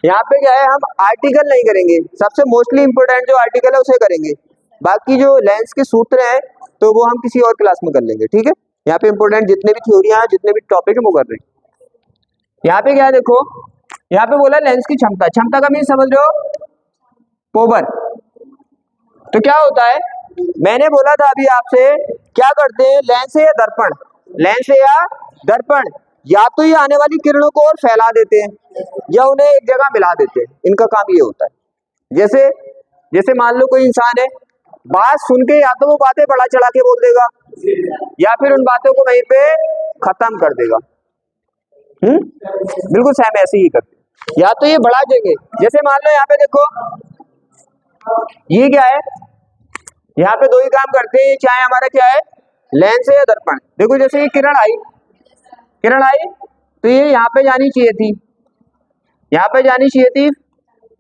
यहाँ पे क्या है, हम आर्टिकल नहीं करेंगे, सबसे मोस्टली इंपोर्टेंट जो आर्टिकल है उसे करेंगे। बाकी जो लेंस के सूत्र हैं तो वो हम किसी और क्लास में कर लेंगे, ठीक है। यहाँ पे इंपोर्टेंट जितने भी थ्योरियां हैं, जितने भी टॉपिक है वो कर रहे हैं। यहाँ पे क्या है, देखो यहाँ पे बोला लेंस की क्षमता। क्षमता का मीन समझ रहे हो? पावर। तो क्या होता है, मैंने बोला था अभी आपसे, क्या करते हैं लेंस या दर्पण, लेंस या दर्पण या तो ये आने वाली किरणों को और फैला देते हैं या उन्हें एक जगह मिला देते हैं। इनका काम ये होता है। जैसे मान लो कोई इंसान है, बात सुन के या तो वो बातें बढ़ा चढ़ा के बोल देगा या फिर उन बातों को वहीं पे खत्म कर देगा। बिल्कुल सेम ऐसे ही करते हैं। या तो ये बढ़ा देंगे, जैसे मान लो यहाँ पे देखो, ये क्या है, यहाँ पे दो ही काम करते हैं, चाहे हमारा क्या है, लेंस है या दर्पण। देखो जैसे ये किरण आई तो ये यहाँ पे जानी चाहिए थी, यहाँ पे जानी चाहिए थी,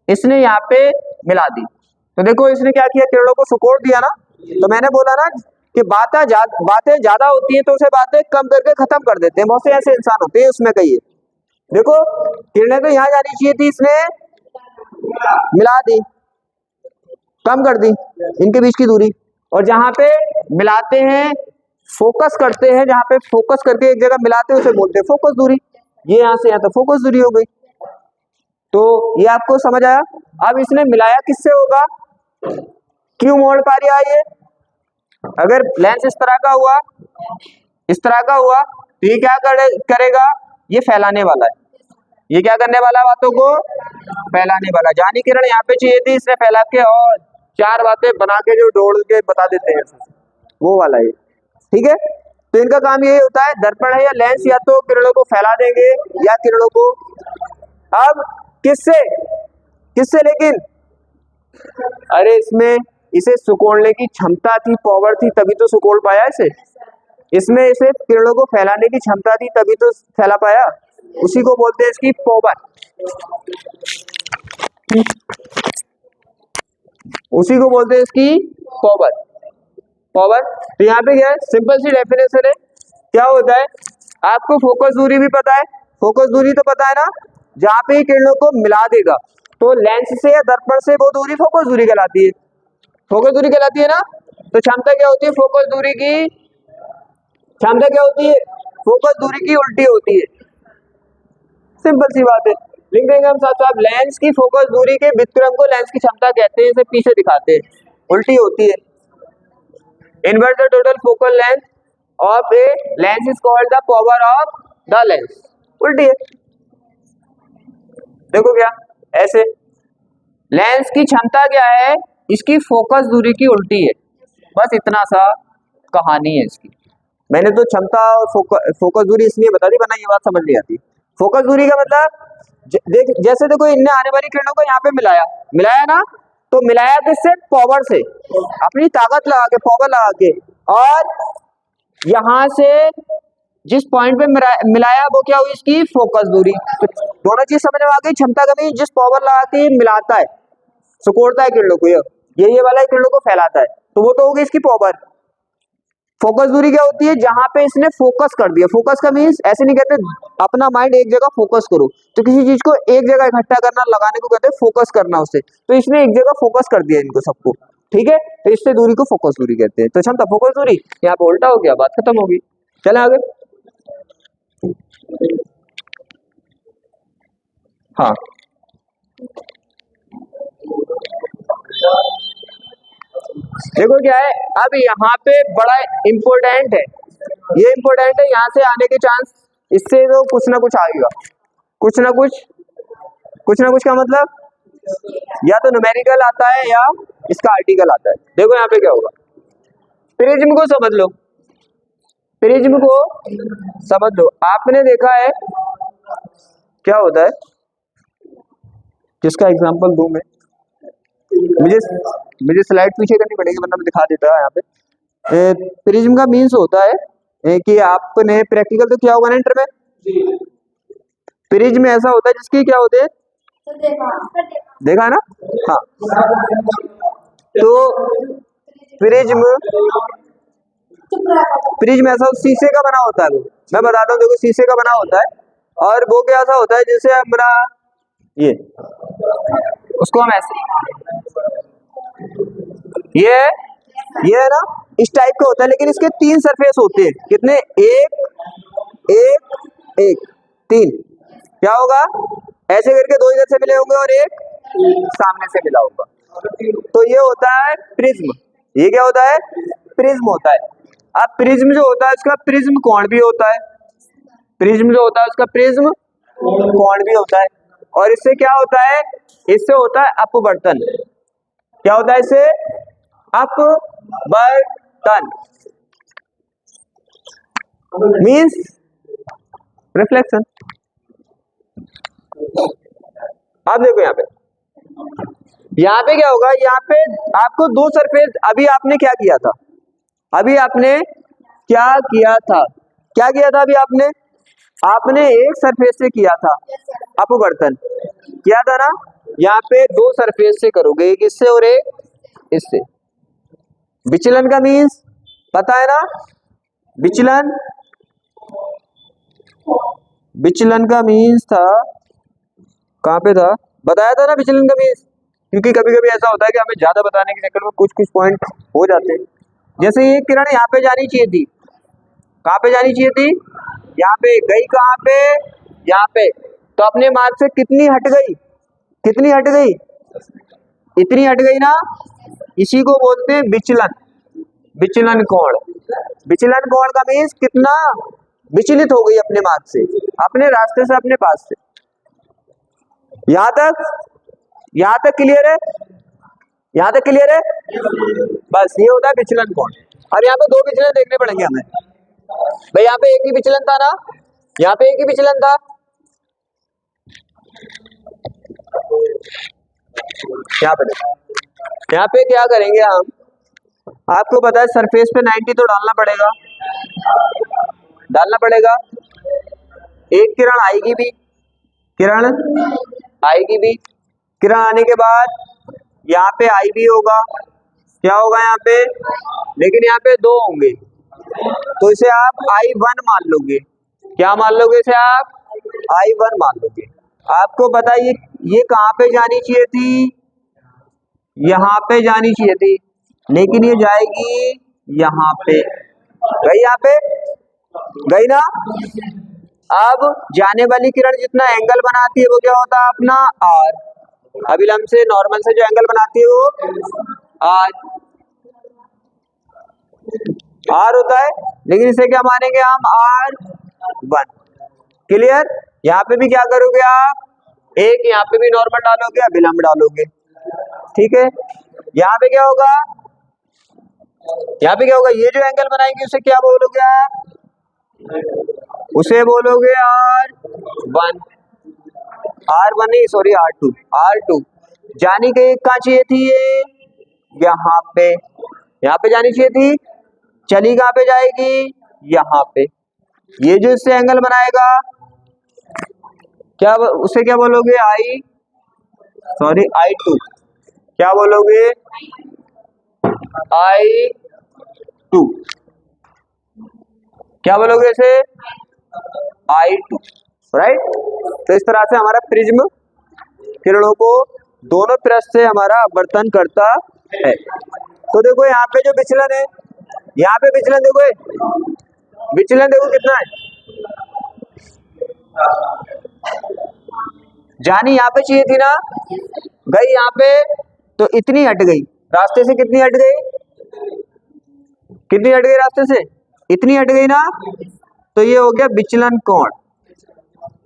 इसने यहाँ पे मिला दी। तो देखो इसने क्या किया, किरणों को सुकोड़ दिया ना। तो मैंने बोला ना कि बातें ज्यादा होती हैं तो उसे बातें कम करके खत्म कर देते हैं। बहुत से ऐसे इंसान होते हैं, उसमें कहिए देखो किरणें तो यहाँ जानी चाहिए थी, इसने मिला दी, कम कर दी इनके बीच की दूरी। और जहां पे मिलाते हैं, फोकस करते हैं, जहां पे फोकस करके एक जगह मिलाते हैं उसे बोलते हैं फोकस दूरी। ये यहां से यहां तक फोकस दूरी हो गई। तो ये आपको समझ आया। अब इसने मिलाया किससे होगा? क्यों मोड़ पा रही है ये? अगर लेंस इस तरह का हुआ, इस तरह का हुआ, तो ये क्या करेगा? ये फैलाने वाला है। ये क्या करने वाला है? बातों को फैलाने वाला। जानी किरण यहाँ पे चाहिए थी, इसने फैला के और चार बातें बना के जो जोड़ के बता देते हैं, वो वाला है, ठीक है। तो इनका काम यही होता है, दर्पण है या लेंस या तो किरणों को फैला देंगे या किरणों को, अब किससे लेकिन, अरे इसमें इसे सुकोड़ने की क्षमता थी, पावर थी, तभी तो सुकोड़ पाया इसे। इसमें इसे किरणों को फैलाने की क्षमता थी, तभी तो फैला पाया। उसी को बोलते हैं इसकी पावर, उसी को बोलते हैं इसकी पावर। तो यहाँ पे क्या है, सिंपल सी डेफिनेशन है। क्या होता है, आपको फोकस दूरी भी पता है, फोकस दूरी तो पता है ना, जहाँ पे किरणों को मिला देगा। तो लेंस से या दर्पण से वो दूरी फोकस दूरी कहलाती है, फोकस दूरी कहलाती है ना। तो क्षमता क्या होती है? फोकस दूरी की क्षमता क्या होती है? फोकस दूरी की उल्टी होती है। सिंपल सी बात है, लिख देंगे हम साथ साथ। लेंस की फोकस दूरी के व्युत्क्रम को लेंस की क्षमता कहते हैं, इसे पीछे दिखाते हैं, उल्टी होती है। Inverse the total focal length of a lens is called the power of the lens, उल्टी है। देखो क्या ऐसे, लेंस की क्षमता क्या है? इसकी फोकस दूरी की उल्टी है। बस इतना सा कहानी है इसकी। मैंने तो क्षमता और फोकस दूरी इसलिए बता दी, वरना ये बात समझ नहीं आती। फोकस दूरी का मतलब जैसे देखो इनने आने वाली किरणों को यहाँ पे मिलाया ना, तो मिलाया किससे? पावर से, अपनी ताकत लगा के, पावर लगा के। और यहां से जिस पॉइंट पे मिलाया वो क्या हुई इसकी फोकस दूरी। तो दोनों चीज समझ में आ गई। क्षमता कमी जिस पावर लगा के मिलाता है, सिकोड़ता है किरणों को, ये वाला किरणों को फैलाता है, तो वो तो होगी इसकी पावर। फोकस दूरी क्या होती है, जहां पे इसने फोकस कर दिया। फोकस का मीन्स ऐसे नहीं कहते अपना माइंड एक जगह फोकस करो, तो किसी चीज को एक जगह इकट्ठा करना, लगाने को कहते हैं फोकस करना उसे। तो इसने एक जगह फोकस कर दिया इनको सबको, ठीक है, तो इससे दूरी को फोकस दूरी कहते हैं। तो क्षमता फोकस दूरी, यहाँ पे उल्टा हो गया, बात खत्म होगी। चले आगे। हाँ, देखो क्या है, अब यहाँ पे बड़ा इम्पोर्टेंट है, ये इम्पोर्टेंट है, यहाँ से आने के चांस, इससे तो कुछ ना कुछ आएगा, कुछ ना कुछ का मतलब या तो न्यूमेरिकल आता है या इसका आर्टिकल आता है। देखो यहाँ पे क्या होगा, प्रिज्म को समझ लो, प्रिज्म को समझ लो। आपने देखा है क्या होता है, जिसका एग्जांपल दूं मैं, मुझे स्लाइड पीछे करनी पड़ेगी वरना मैं दिखा देता है। यहाँ पे प्रिज्म का मीन्स होता है कि आपने प्रैक्टिकल तो किया होगा ना इंटर में, प्रिज्म ऐसा होता है जिसकी क्या होते हैं, देखा ना, हाँ, तो प्रिज्म ऐसा शीशे का बना होता है, वो मैं बताता हूँ, देखो शीशे का बना होता है, और वो क्या ऐसा होता है जैसे हमारा ये, उसको हम ऐसे, ये है ना, इस टाइप का होता है, लेकिन इसके 3 सरफेस होते हैं। कितने, एक 3, क्या होगा, ऐसे करके 2 इधर से मिले होंगे और एक सामने से मिला होगा, तो ये होता है प्रिज्म। ये क्या होता है, प्रिज्म होता है। अब प्रिज्म जो होता है उसका प्रिज्म कोण भी होता है, प्रिज्म जो होता है उसका प्रिज्म कोण भी होता है, और इससे क्या होता है, इससे होता है अपवर्तन। क्या होता है इससे, अपवर्तन मीन्स रिफ्लेक्शन। अब देखो यहाँ पे क्या होगा, यहाँ पे आपको 2 सरफेस, अभी आपने क्या किया था, अभी आपने क्या किया था अभी आपने एक सरफेस से किया था अपवर्तन, किया था ना। यहाँ पे 2 सरफेस से करोगे, एक इससे और एक इससे। विचलन का मीन्स पता है ना, विचलन का मीन्स था, कहाँ पे था, बताया था ना विचलन का मीन्स। क्योंकि कभी कभी ऐसा होता है कि हमें ज्यादा बताने के चक्कर में कुछ पॉइंट हो जाते हैं। जैसे ये किरण यहाँ पे जानी चाहिए थी, कहाँ पे जानी चाहिए थी, यहाँ पे गई, कहाँ पे, यहाँ पे, तो अपने मार्ग से कितनी हट गई, इतनी हट गई ना, इसी को बोलते हैं विचलन कोण। विचलन कोण का मीन्स कितना विचलित हो गई अपने मार्ग से, अपने रास्ते से, अपने पास से। यहां तक क्लियर है, बस ये होता है विचलन कोण। और यहाँ पे 2 विचलन देखने पड़ेंगे हमें भाई। यहाँ पे एक ही विचलन था ना, यहाँ पे एक ही विचलन था, यहाँ पे क्या करेंगे हम, आपको पता है सरफेस पे 90 तो डालना पड़ेगा। एक किरण आएगी भी, किरण आने के बाद यहाँ पे आई भी होगा, क्या होगा यहाँ पे, लेकिन यहाँ पे 2 होंगे, तो इसे आप I1 मान लोगे। क्या मान लोगे इसे आप, I1 मान लोगे। आपको बताइए ये कहाँ पे जानी चाहिए थी, यहाँ पे जानी चाहिए थी, लेकिन ये जाएगी यहाँ पे, गई ना। अब जाने वाली किरण जितना एंगल बनाती है वो क्या होता है अपना R, अभिलंब से नॉर्मल से जो एंगल बनाती है वो R होता है, लेकिन इसे क्या मानेंगे हम, R1। क्लियर। यहाँ पे भी क्या करोगे आप, एक यहाँ पे भी नॉर्मल डालोगे, अभिलंब डालोगे, ठीक है। यहाँ पे क्या होगा, ये जो एंगल बनाएंगे उसे क्या बोलोगे आप, उसे बोलोगे R1 नहीं, सॉरी R2। जानी के कहाँ चाहिए थी ये, यहाँ पे जानी चाहिए थी, चली कहाँ पे जाएगी, यहाँ पे। ये जो इससे एंगल बनाएगा क्या उसे क्या बोलोगे? I2 क्या बोलोगे? I2 क्या बोलोगे इसे? I2 right. तो इस तरह से हमारा प्रिज्म किरणों को दोनों पृष्ठ से हमारा अपवर्तन करता है। तो देखो यहाँ पे जो विचलन है, यहाँ पे विचलन देखो, विचलन देखो कितना है, जानी यहाँ पे चाहिए थी ना, गई यहाँ पे तो इतनी हट गई रास्ते से, कितनी हट गई, कितनी हट गई रास्ते से, इतनी हट गई ना। तो ये हो गया विचलन कोण।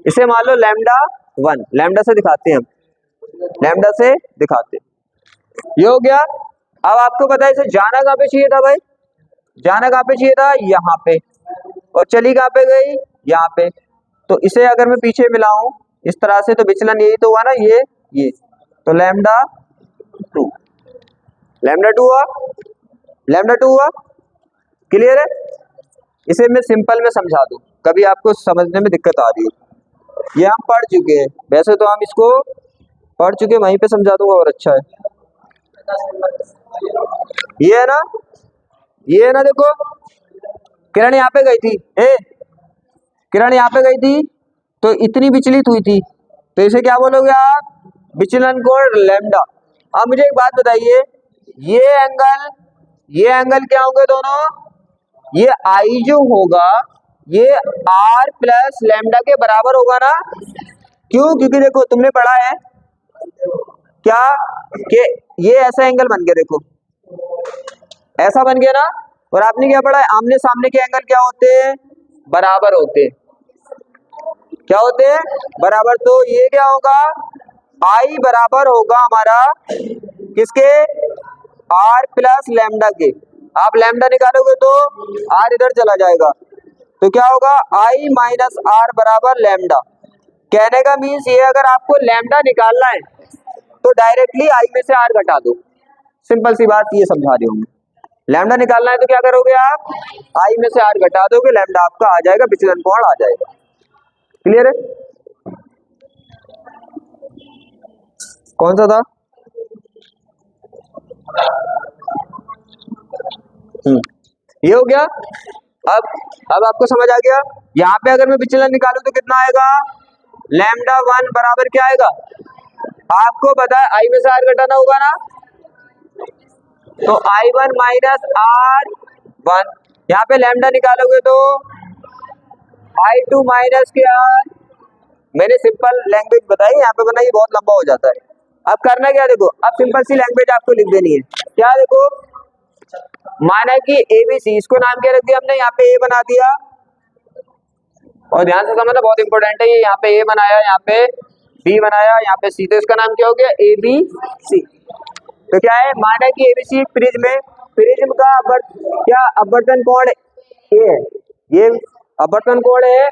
इसे मान लो λ1, लैम्डा से दिखाते हैं हम, लैम्डा से दिखाते हैं। ये हो गया। अब आपको पता है इसे जाना कहाँ पे चाहिए था भाई? जाना कहाँ पे चाहिए था? यहाँ पे। और चली कहाँ पे गई? यहाँ पे। तो इसे अगर मैं पीछे मिलाऊं इस तरह से तो विचलन यही तो हुआ ना, ये तो λ2, λ2 हुआ, λ2 हुआ। क्लियर है? इसे मैं सिंपल में समझा दूं, कभी आपको समझने में दिक्कत आ रही है। ये हम पढ़ चुके हैं, वैसे तो हम इसको पढ़ चुके, वहीं पे समझा दूंगा और अच्छा है। ये है ना, ये है ना, देखो किरण यहाँ पे गई थी, किरण यहाँ पे गई थी तो इतनी विचलित हुई थी, तो इसे क्या बोलोगे आप? विचलन कोण लैम्डा। अब मुझे एक बात बताइए, ये एंगल क्या होंगे दोनों? ये आई जो होगा ये r प्लस लैम्डा के बराबर होगा ना। क्यों? क्योंकि देखो तुमने पढ़ा है क्या कि ये ऐसा एंगल बन गया, देखो ऐसा बन गया ना। और आपने क्या पढ़ा है? आमने सामने के एंगल क्या होते हैं? बराबर होते हैं। क्या होते हैं? बराबर। तो ये क्या होगा? आई बराबर होगा हमारा किसके? r प्लस लैम्डा के। आप लैम्डा निकालोगे तो r इधर चला जाएगा, तो क्या होगा? i माइनस आर बराबर लैम्डा। कहने का मीन्स ये, अगर आपको लैम्डा निकालना है तो डायरेक्टली i में से r घटा दो। सिंपल सी बात ये समझा रही हूँ। लैम्डा निकालना है तो क्या करोगे आप? i में से r घटा दोगे, लैम्डा आपका आ जाएगा, विचलन कोण आ जाएगा। क्लियर है? कौन सा था? ये हो गया। अब आपको समझ आ गया। यहाँ पे अगर मैं विचलन निकालूं तो कितना आएगा? λ1 बराबर क्या आएगा? आपको पता है i में से r घटाना होगा ना, तो I1 माइनस R1। यहाँ पे लैम्डा निकालोगे तो I2 माइनस के R। मैंने सिंपल लैंग्वेज बताई, यहाँ पे बनाइए बहुत लंबा हो जाता है। अब करना क्या, देखो अब सिंपल सी लैंग्वेज आपको लिख देनी है। क्या? देखो माना कि ABC, इसको नाम क्या रख दिया हमने? यहाँ पे A बना दिया, और ध्यान से समझना बहुत इंपॉर्टेंट है ये। यहाँ पे A बनाया, यहाँ पे B बनाया, यहाँ पे C, तो इसका नाम क्या हो गया? ABC। तो क्या है? माना कि ABC प्रिज्म है, प्रिज्म का क्या अपवर्तन कोण A है, ये अपवर्तन कोण है।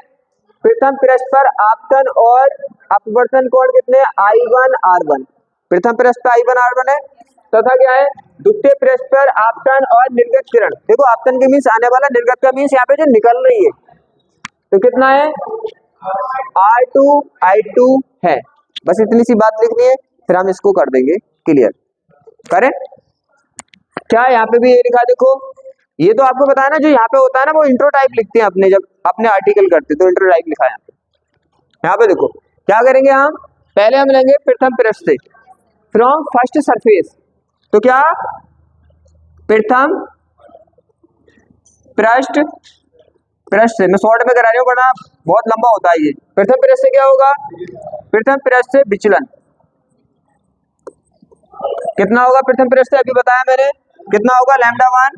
प्रथम पृष्ठ पर आपतन और अपवर्तन कोण कितने? I1 R1। प्रथम पृष्ठ पर I1 R1 है, तथा क्या है? द्वितीय पृष्ठ पर आपतन और निर्गत किरण। देखो आपतन के मीन्स आने वाला, निर्गत का मीन्स यहाँ पे जो निकल रही है, तो कितना है? R2 I2 है। बस इतनी सी बात लिखनी है, फिर हम इसको कर देंगे क्लियर। करें क्या? यहाँ पे भी ये लिखा, देखो ये तो आपको बताया ना, जो यहाँ पे होता है ना वो इंट्रो टाइप लिखते हैं अपने, जब अपने आर्टिकल करते तो इंट्रो टाइप लिखा है यहाँ पे। यहाँ पे देखो क्या करेंगे हम? पहले हम लेंगे प्रथम पृष्ठ से, फ्रॉम फर्स्ट सरफेस। तो क्या? प्रथम पृष्ठ से, मैं शॉर्ट में करा रही हूँ वरना बहुत लंबा होता है ये। प्रथम पृष्ठ से क्या होगा? प्रथम पृष्ठ से विचलन कितना होगा? प्रथम पृष्ठ से अभी बताया मैंने, कितना होगा? λ1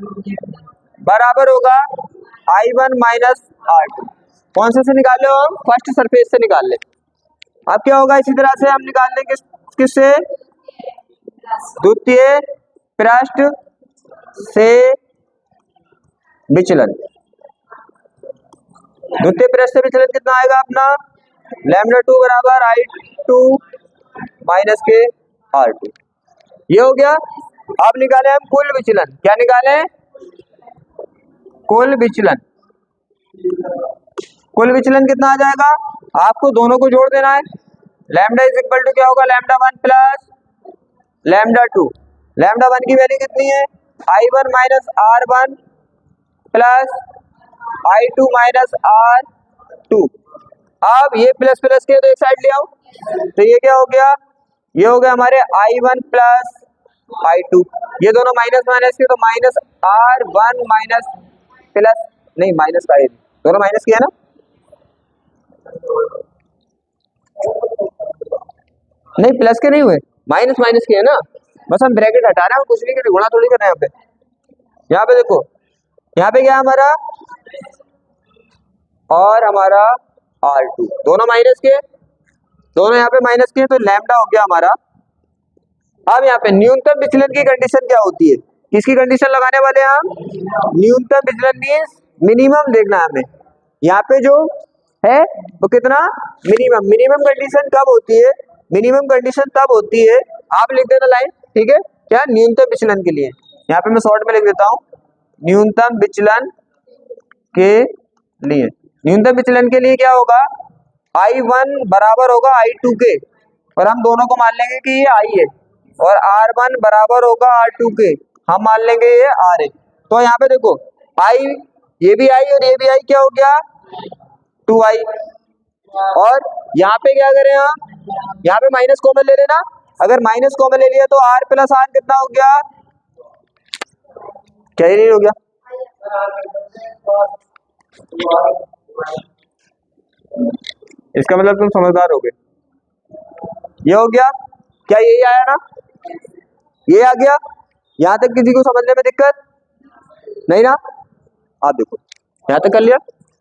बराबर होगा I1 माइनस R2। कौन से निकाल लो हम? फर्स्ट सरफेस से निकाल ले। अब क्या होगा? इसी तरह से हम निकाल लेंगे किससे? द्वितीय पृष्ठ से विचलन। द्वितीय पृष्ठ से विचलन कितना आएगा अपना? λ2 बराबर I2 माइनस के R2। ये हो गया। अब निकाले हम कुल विचलन। क्या निकाले? कुल विचलन। कुल विचलन कितना आ जाएगा, आपको दोनों को जोड़ देना है। लैम्डा इज इक्वल टू क्या होगा, लैम्डा 1 प्लस लैम्डा 2। लैम्डा 1 की वैल्यू कितनी है, I1 minus R1 plus I2 minus R2। अब ये प्लस प्लस के तो एक साइड ले आओ, तो ये क्या हो गया, ये हो गया हमारे I1 प्लस I2। ये दोनों माइनस माइनस के तो माइनस R1 माइनस प्लस, नहीं माइनस का, ये दोनों माइनस किया ना, नहीं प्लस के नहीं हुए, माइनस माइनस किया ना, बस हम ब्रैकेट हटा रहे हैं, कुछ नहीं कर रहे, गुणा थोड़ी कर रहे हैं। यहाँ पे देखो, यहाँ पे क्या है हमारा, और हमारा R2 दोनों माइनस के, दोनों यहाँ पे माइनस के, तो लैम्डा हो गया हमारा। अब यहाँ पे न्यूनतम विचलन की कंडीशन क्या होती है, किसकी कंडीशन लगाने वाले हैं हम, न्यूनतम विचलन मीन्स मिनिमम देखना है हमें। यहाँ पे जो है वो कितना, मिनिमम। मिनिमम कंडीशन कब होती है, मिनिमम कंडीशन तब होती है, आप लिख देना लाइन, ठीक है, क्या, न्यूनतम विचलन के लिए। यहाँ पे मैं शॉर्ट में लिख देता हूँ, न्यूनतम विचलन के लिए। न्यूनतम विचलन के लिए क्या होगा, I1 बराबर होगा I2 के, और हम दोनों को मान लेंगे कि ये I है, और R1 बराबर होगा R2 के, हम मान लेंगे ये R है। तो यहाँ पे देखो I, ये भी I और ये भी I, क्या हो गया 2I। और यहाँ पे क्या करें हम, यहाँ पे माइनस कॉमन ले लेना, अगर माइनस कॉमन ले लिया तो R प्लस R कितना हो गया, क्या ही नहीं हो गया, इसका मतलब तुम समझदार हो गए। ये हो गया, क्या यही आया ना, ये आ गया, यहाँ तक किसी को समझने में दिक्कत नहीं ना, आप देखो यहाँ तक कर लिया।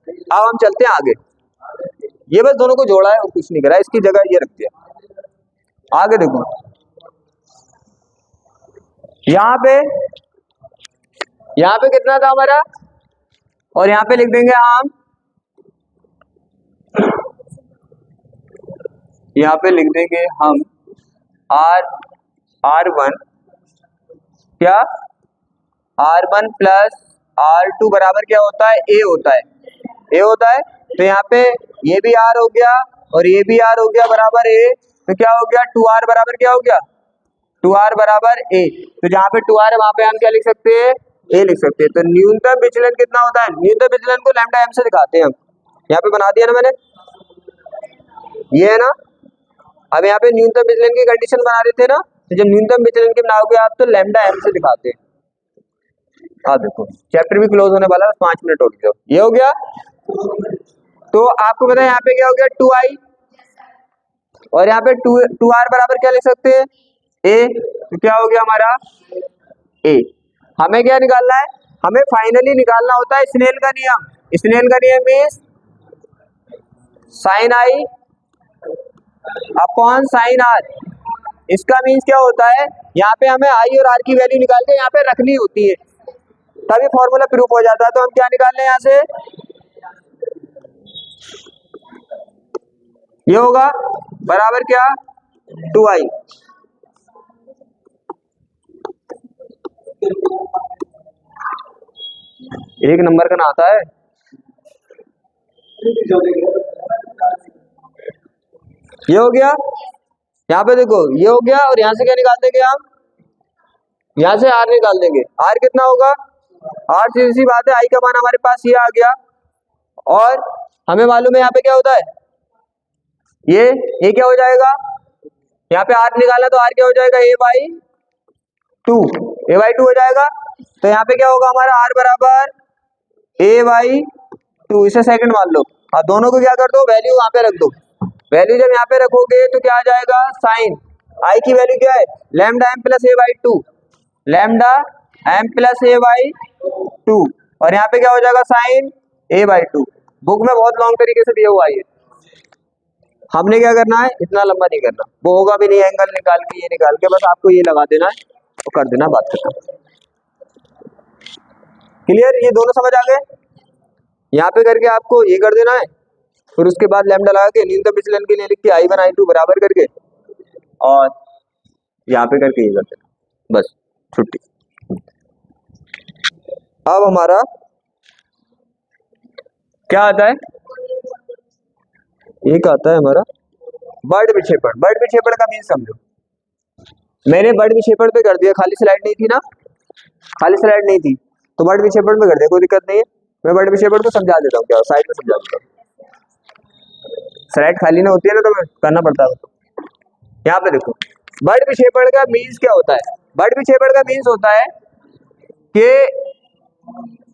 अब हम चलते हैं आगे, ये बस दोनों को जोड़ा है और कुछ नहीं करा, इसकी जगह ये रख दिया। आगे देखो, यहाँ पे कितना था हमारा, और यहाँ पे लिख देंगे हम, यहाँ पे लिख देंगे हम R1 क्या, R1 प्लस R2 बराबर क्या होता है, A होता है, A होता है। तो यहाँ पे ये भी R हो गया और ये भी R हो गया बराबर A, तो क्या हो गया 2R बराबर क्या हो गया, 2R बराबर A। तो जहाँ पे 2R है वहां पे हम क्या लिख सकते हैं, A लिख सकते हैं। तो न्यूनतम विचलन कितना होता है, न्यूनतम विचलन को लैम्डा m से दिखाते हैं हम, यहाँ पे बना दिया ना मैंने, ये है ना। अब यहाँ पे न्यूनतम विचलन की कंडीशन बना देते हैं ना, तो जब न्यूनतम विचलन के बनाओगे आप तो लैम्डा m से दिखाते हैं। देखो चैप्टर भी क्लोज होने वाला है, 5 मिनट हो गए, ये हो गया। तो आपको पता है यहाँ पे क्या हो गया 2I, और यहाँ पे 2R बराबर क्या लिख सकते हैं, A। तो क्या हो गया हमारा A। हमें क्या निकालना है, हमें फाइनली निकालना होता है स्नेल का नियम। स्नेल का नियम means sign I upon sine R। इसका मीन्स क्या होता है, यहाँ पे हमें I और R की वैल्यू निकाल के यहाँ पे रखनी होती है, तभी फॉर्मूला प्रूफ हो जाता है। तो हम क्या निकाल रहे हैं यहाँ से, ये होगा बराबर क्या 2I। एक नंबर का ना आता है, ये हो गया। यहाँ पे देखो ये हो गया, और यहाँ से क्या निकाल देंगे हम, यहाँ से R निकाल देंगे। R कितना होगा, R सीधी सी बात है, I का मान हमारे पास ये आ गया, और हमें मालूम है यहाँ पे क्या होता है, ये क्या हो जाएगा, यहाँ पे R निकालना तो R क्या हो जाएगा A/2 हो जाएगा। तो यहाँ पे क्या होगा हमारा R बराबर A/2, इसे सेकंड मान लो। अब दोनों को क्या कर दो, वैल्यू यहाँ पे रख दो। वैल्यू जब यहाँ पे रखोगे तो क्या आ जाएगा, साइन I की वैल्यू क्या है, lambda m plus A/2, lambda m plus A/2, और यहाँ पे क्या हो जाएगा साइन A/2। बुक में बहुत लॉन्ग तरीके से दिया हुआ है, हमने क्या करना है, इतना लंबा नहीं करना, वो होगा भी नहीं, एंगल निकाल के ये निकाल के, बस आपको ये लगा देना है और कर देना, बात खत्म। क्लियर, ये दोनों समझ आ गए। यहाँ पे करके आपको ये कर देना है, फिर उसके बाद लैम्डा लगा के न्यूनतम विचलन के लिए लिख के I1 I2 बराबर करके, और यहाँ पे करके ये कर देना, बस छुट्टी। अब हमारा क्या आता है, एक आता है हमारा बर्ड विक्षेपण। बर्ड विक्षेपण का मीन समझो, मैंने बर्ड विक्षेपण पे कर दिया, खाली स्लाइड नहीं थी ना, खाली स्लाइड नहीं थी तो बर्ड विक्षेपण पे कर दिया, कोई दिक्कत नहीं है। मैं बर्ड विक्षेपण को समझा देता हूँ, क्या साइड में समझा देता हूँ, स्लाइड खाली ना होती है ना तो मैं करना पड़ता है। तो यहाँ पे देखो, बर्ड विक्षेपण का मीन्स क्या होता है। बर्ड विक्षेपण का मीन्स होता है कि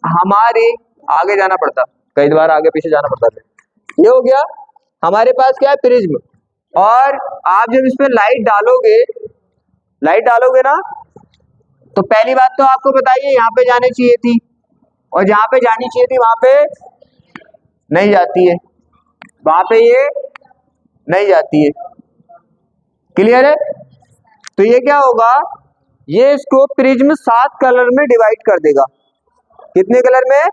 हमारे आगे जाना पड़ता, कई बार आगे पीछे जाना पड़ता है। ये हो गया हमारे पास क्या है, प्रिज्म। और आप जब इस पे लाइट डालोगे ना, तो पहली बात तो आपको बताइए यहाँ पे जानी चाहिए थी, और जहाँ पे जानी चाहिए थी वहां पे नहीं जाती है, वहां पे ये नहीं जाती है। क्लियर है? तो ये क्या होगा, ये इसको प्रिज्म 7 कलर में डिवाइड कर देगा। कितने कलर में?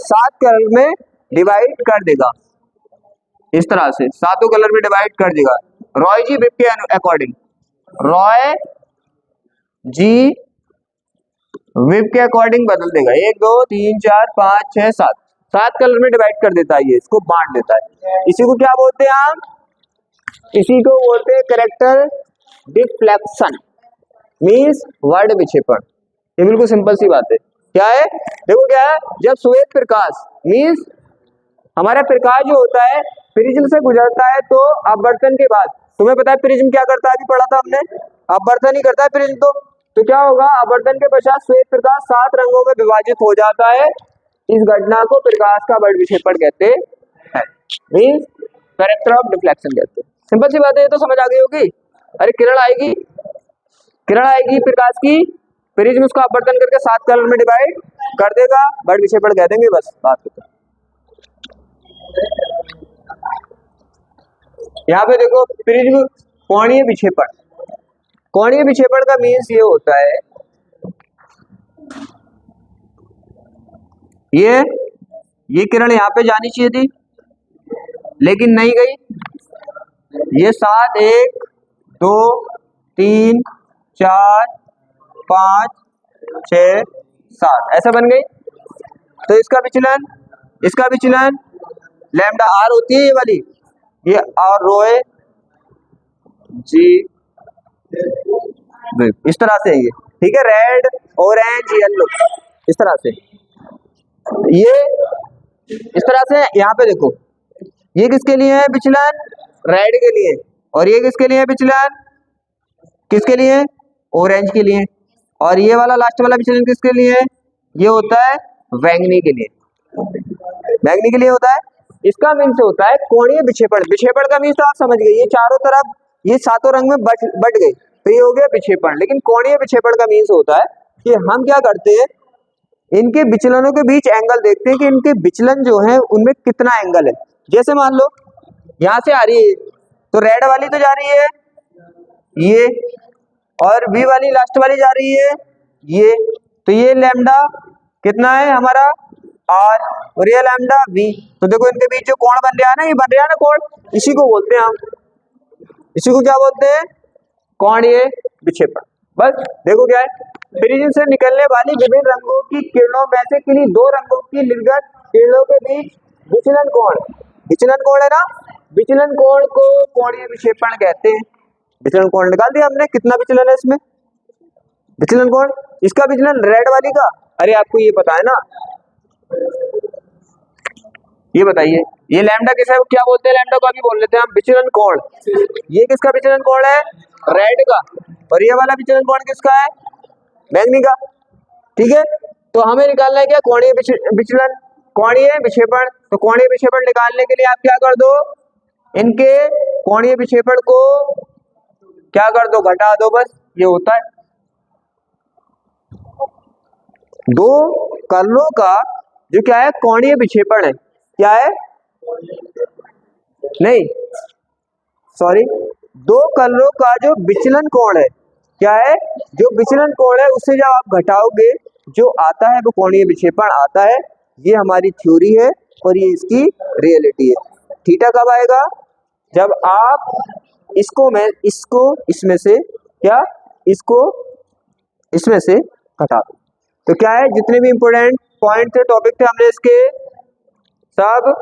7 कलर में डिवाइड कर देगा। इस तरह से 7 कलर में डिवाइड कर देगा। रॉय जी विप के अकॉर्डिंग, रॉय जी विप के अकॉर्डिंग बदल देगा। 1 2 3 4 5 6 7, 7 कलर में डिवाइड कर देता है, ये इसको बांट देता है। इसी को क्या बोलते हैं हम? इसी को बोलते हैं कैरेक्टर डिफ्लेक्शन, मीन्स वर्ड विक्षेपण। ये बिल्कुल सिंपल सी बात है। क्या है? देखो क्या है, जब श्वेत प्रकाश मीन्स हमारा प्रकाश जो होता है प्रिज्म से गुजरता है, तो अपवर्तन के बाद तुम्हें पता है प्रिज्म क्या करता है, अभी पढ़ा था हमने, अपवर्तन ही करता है प्रिज्म। तो क्या होगा, अपवर्तन के पश्चात श्वेत प्रकाश 7 रंगों में विभाजित हो जाता है। इस घटना को प्रकाश का वर्ड विक्षेपण कहते हैं, मीन्स कैरेक्टर ऑफ डिफ्लेक्शन कहते हैं। सिंपल सी बात है, ये तो समझ आ गई होगी। अरे किरण आएगी प्रकाश की, प्रिज्म उसका अपवर्तन करके 7 कलर में डिवाइड कर देगा, वर्ड विक्षेपण कह देंगे, बस बात खत्म। यहाँ पे देखो प्रिज्म कोणीय विक्षेपण। कोणीय विक्षेपण का मीन्स ये होता है, ये किरण यहाँ पे जानी चाहिए थी लेकिन नहीं गई। ये 7 1 2 3 4 5 6 7 ऐसा बन गई। तो इसका विचलन लैम्डा आर होती है, ये वाली, ये और रोए जी इस तरह से है ये, ठीक है, रेड ऑरेंज येलो इस तरह से, ये इस तरह से। यहाँ पे देखो ये किसके लिए है विचलन? रेड के लिए। और ये किसके लिए है विचलन? किसके लिए? ऑरेंज के लिए। और ये वाला लास्ट वाला विचलन किसके लिए है? ये होता है बैंगनी के लिए, बैंगनी के लिए होता है। इसका मीन्स होता है कोणीय विक्षेपण। विक्षेपण का मीन्स तो आप समझ गए, ये चारों तरफ ये 7 रंग में बट गए, तो ये हो गया विक्षेपण। लेकिन कोणीय विक्षेपण का मीन्स होता है कि हम क्या करते हैं, इनके विचलनों के बीच एंगल देखते हैं कि इनके विचलन जो है उनमें कितना एंगल है। जैसे मान लो यहाँ से आ रही है तो रेड वाली तो जा रही है ये, और बी वाली लास्ट वाली जा रही है ये, तो ये लैम्डा कितना है हमारा आर, और ये लैम्डा बी। तो देखो इनके बीच जो कोण बन रहा है ना, ये बन रहा है ना कोण, इसी को बोलते हैं हम, इसी को क्या बोलते हैं? कोणीय विक्षेपण। बस देखो क्या है, प्रिज्म से निकलने वाली विभिन्न रंगों की किरणों में से किन्हीं 2 रंगों की निर्गत किरणों के बीच विचलन कोण है ना, विचलन कोण को कोणीय विक्षेपण कहते हैं। विचलन कोण निकाल दिया हमने, कितना विचलन है इसमें, विचलन कोण। इसका विचलन रेड वाली का, अरे आपको ये पता है ना, ये बताइए ये लैम्डा किस है, क्या बोलते हैं लैम्डा को, अभी बोल लेते हैं हम विचलन कोण। ये किसका विचलन कोण है? रेड का। और ये वाला विचलन कोण किसका है? बैंगनी का। ठीक है, तो हमें निकालना है क्या? कोणीय विचलन, कोणीय विक्षेपण। तो कोणीय विक्षेपण निकालने के लिए आप क्या कर दो, इनके कोणीय विक्षेपण को क्या कर दो, घटा दो, बस ये होता है। 2 कर्लों का जो क्या है, कोणीय विक्षेपण है, क्या है? नहीं सॉरी, 2 कर्लों का जो विचलन कोण है, क्या है? जो विचलन कोण है उससे जब आप घटाओगे जो आता है वो कोणीय विक्षेपण आता है। ये हमारी थ्योरी है और ये इसकी रियलिटी है। थीटा कब आएगा? जब आप इसको इसमें से क्या, इसको इसमें से घटा दो। तो क्या है, जितने भी इंपोर्टेंट पॉइंट थे, टॉपिक थे, हमने इसके सब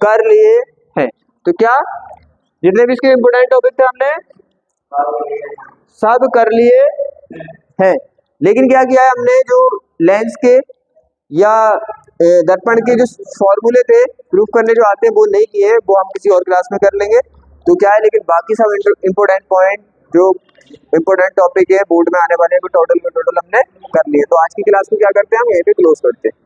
कर लिए हैं। तो क्या जितने भी इसके इम्पोर्टेंट टॉपिक थे हमने सब कर लिए हैं, लेकिन क्या किया है हमने, जो लेंस के या दर्पण के जो फॉर्मूले थे प्रूफ करने जो आते हैं वो नहीं किए, वो हम किसी और क्लास में कर लेंगे। तो क्या है, लेकिन बाकी सब इम्पोर्टेंट पॉइंट जो इम्पोर्टेंट टॉपिक है बोर्ड में आने वाले टोटल हमने कर लिए। तो आज की क्लास को क्या करते हैं, हम यहीं पे क्लोज करते हैं।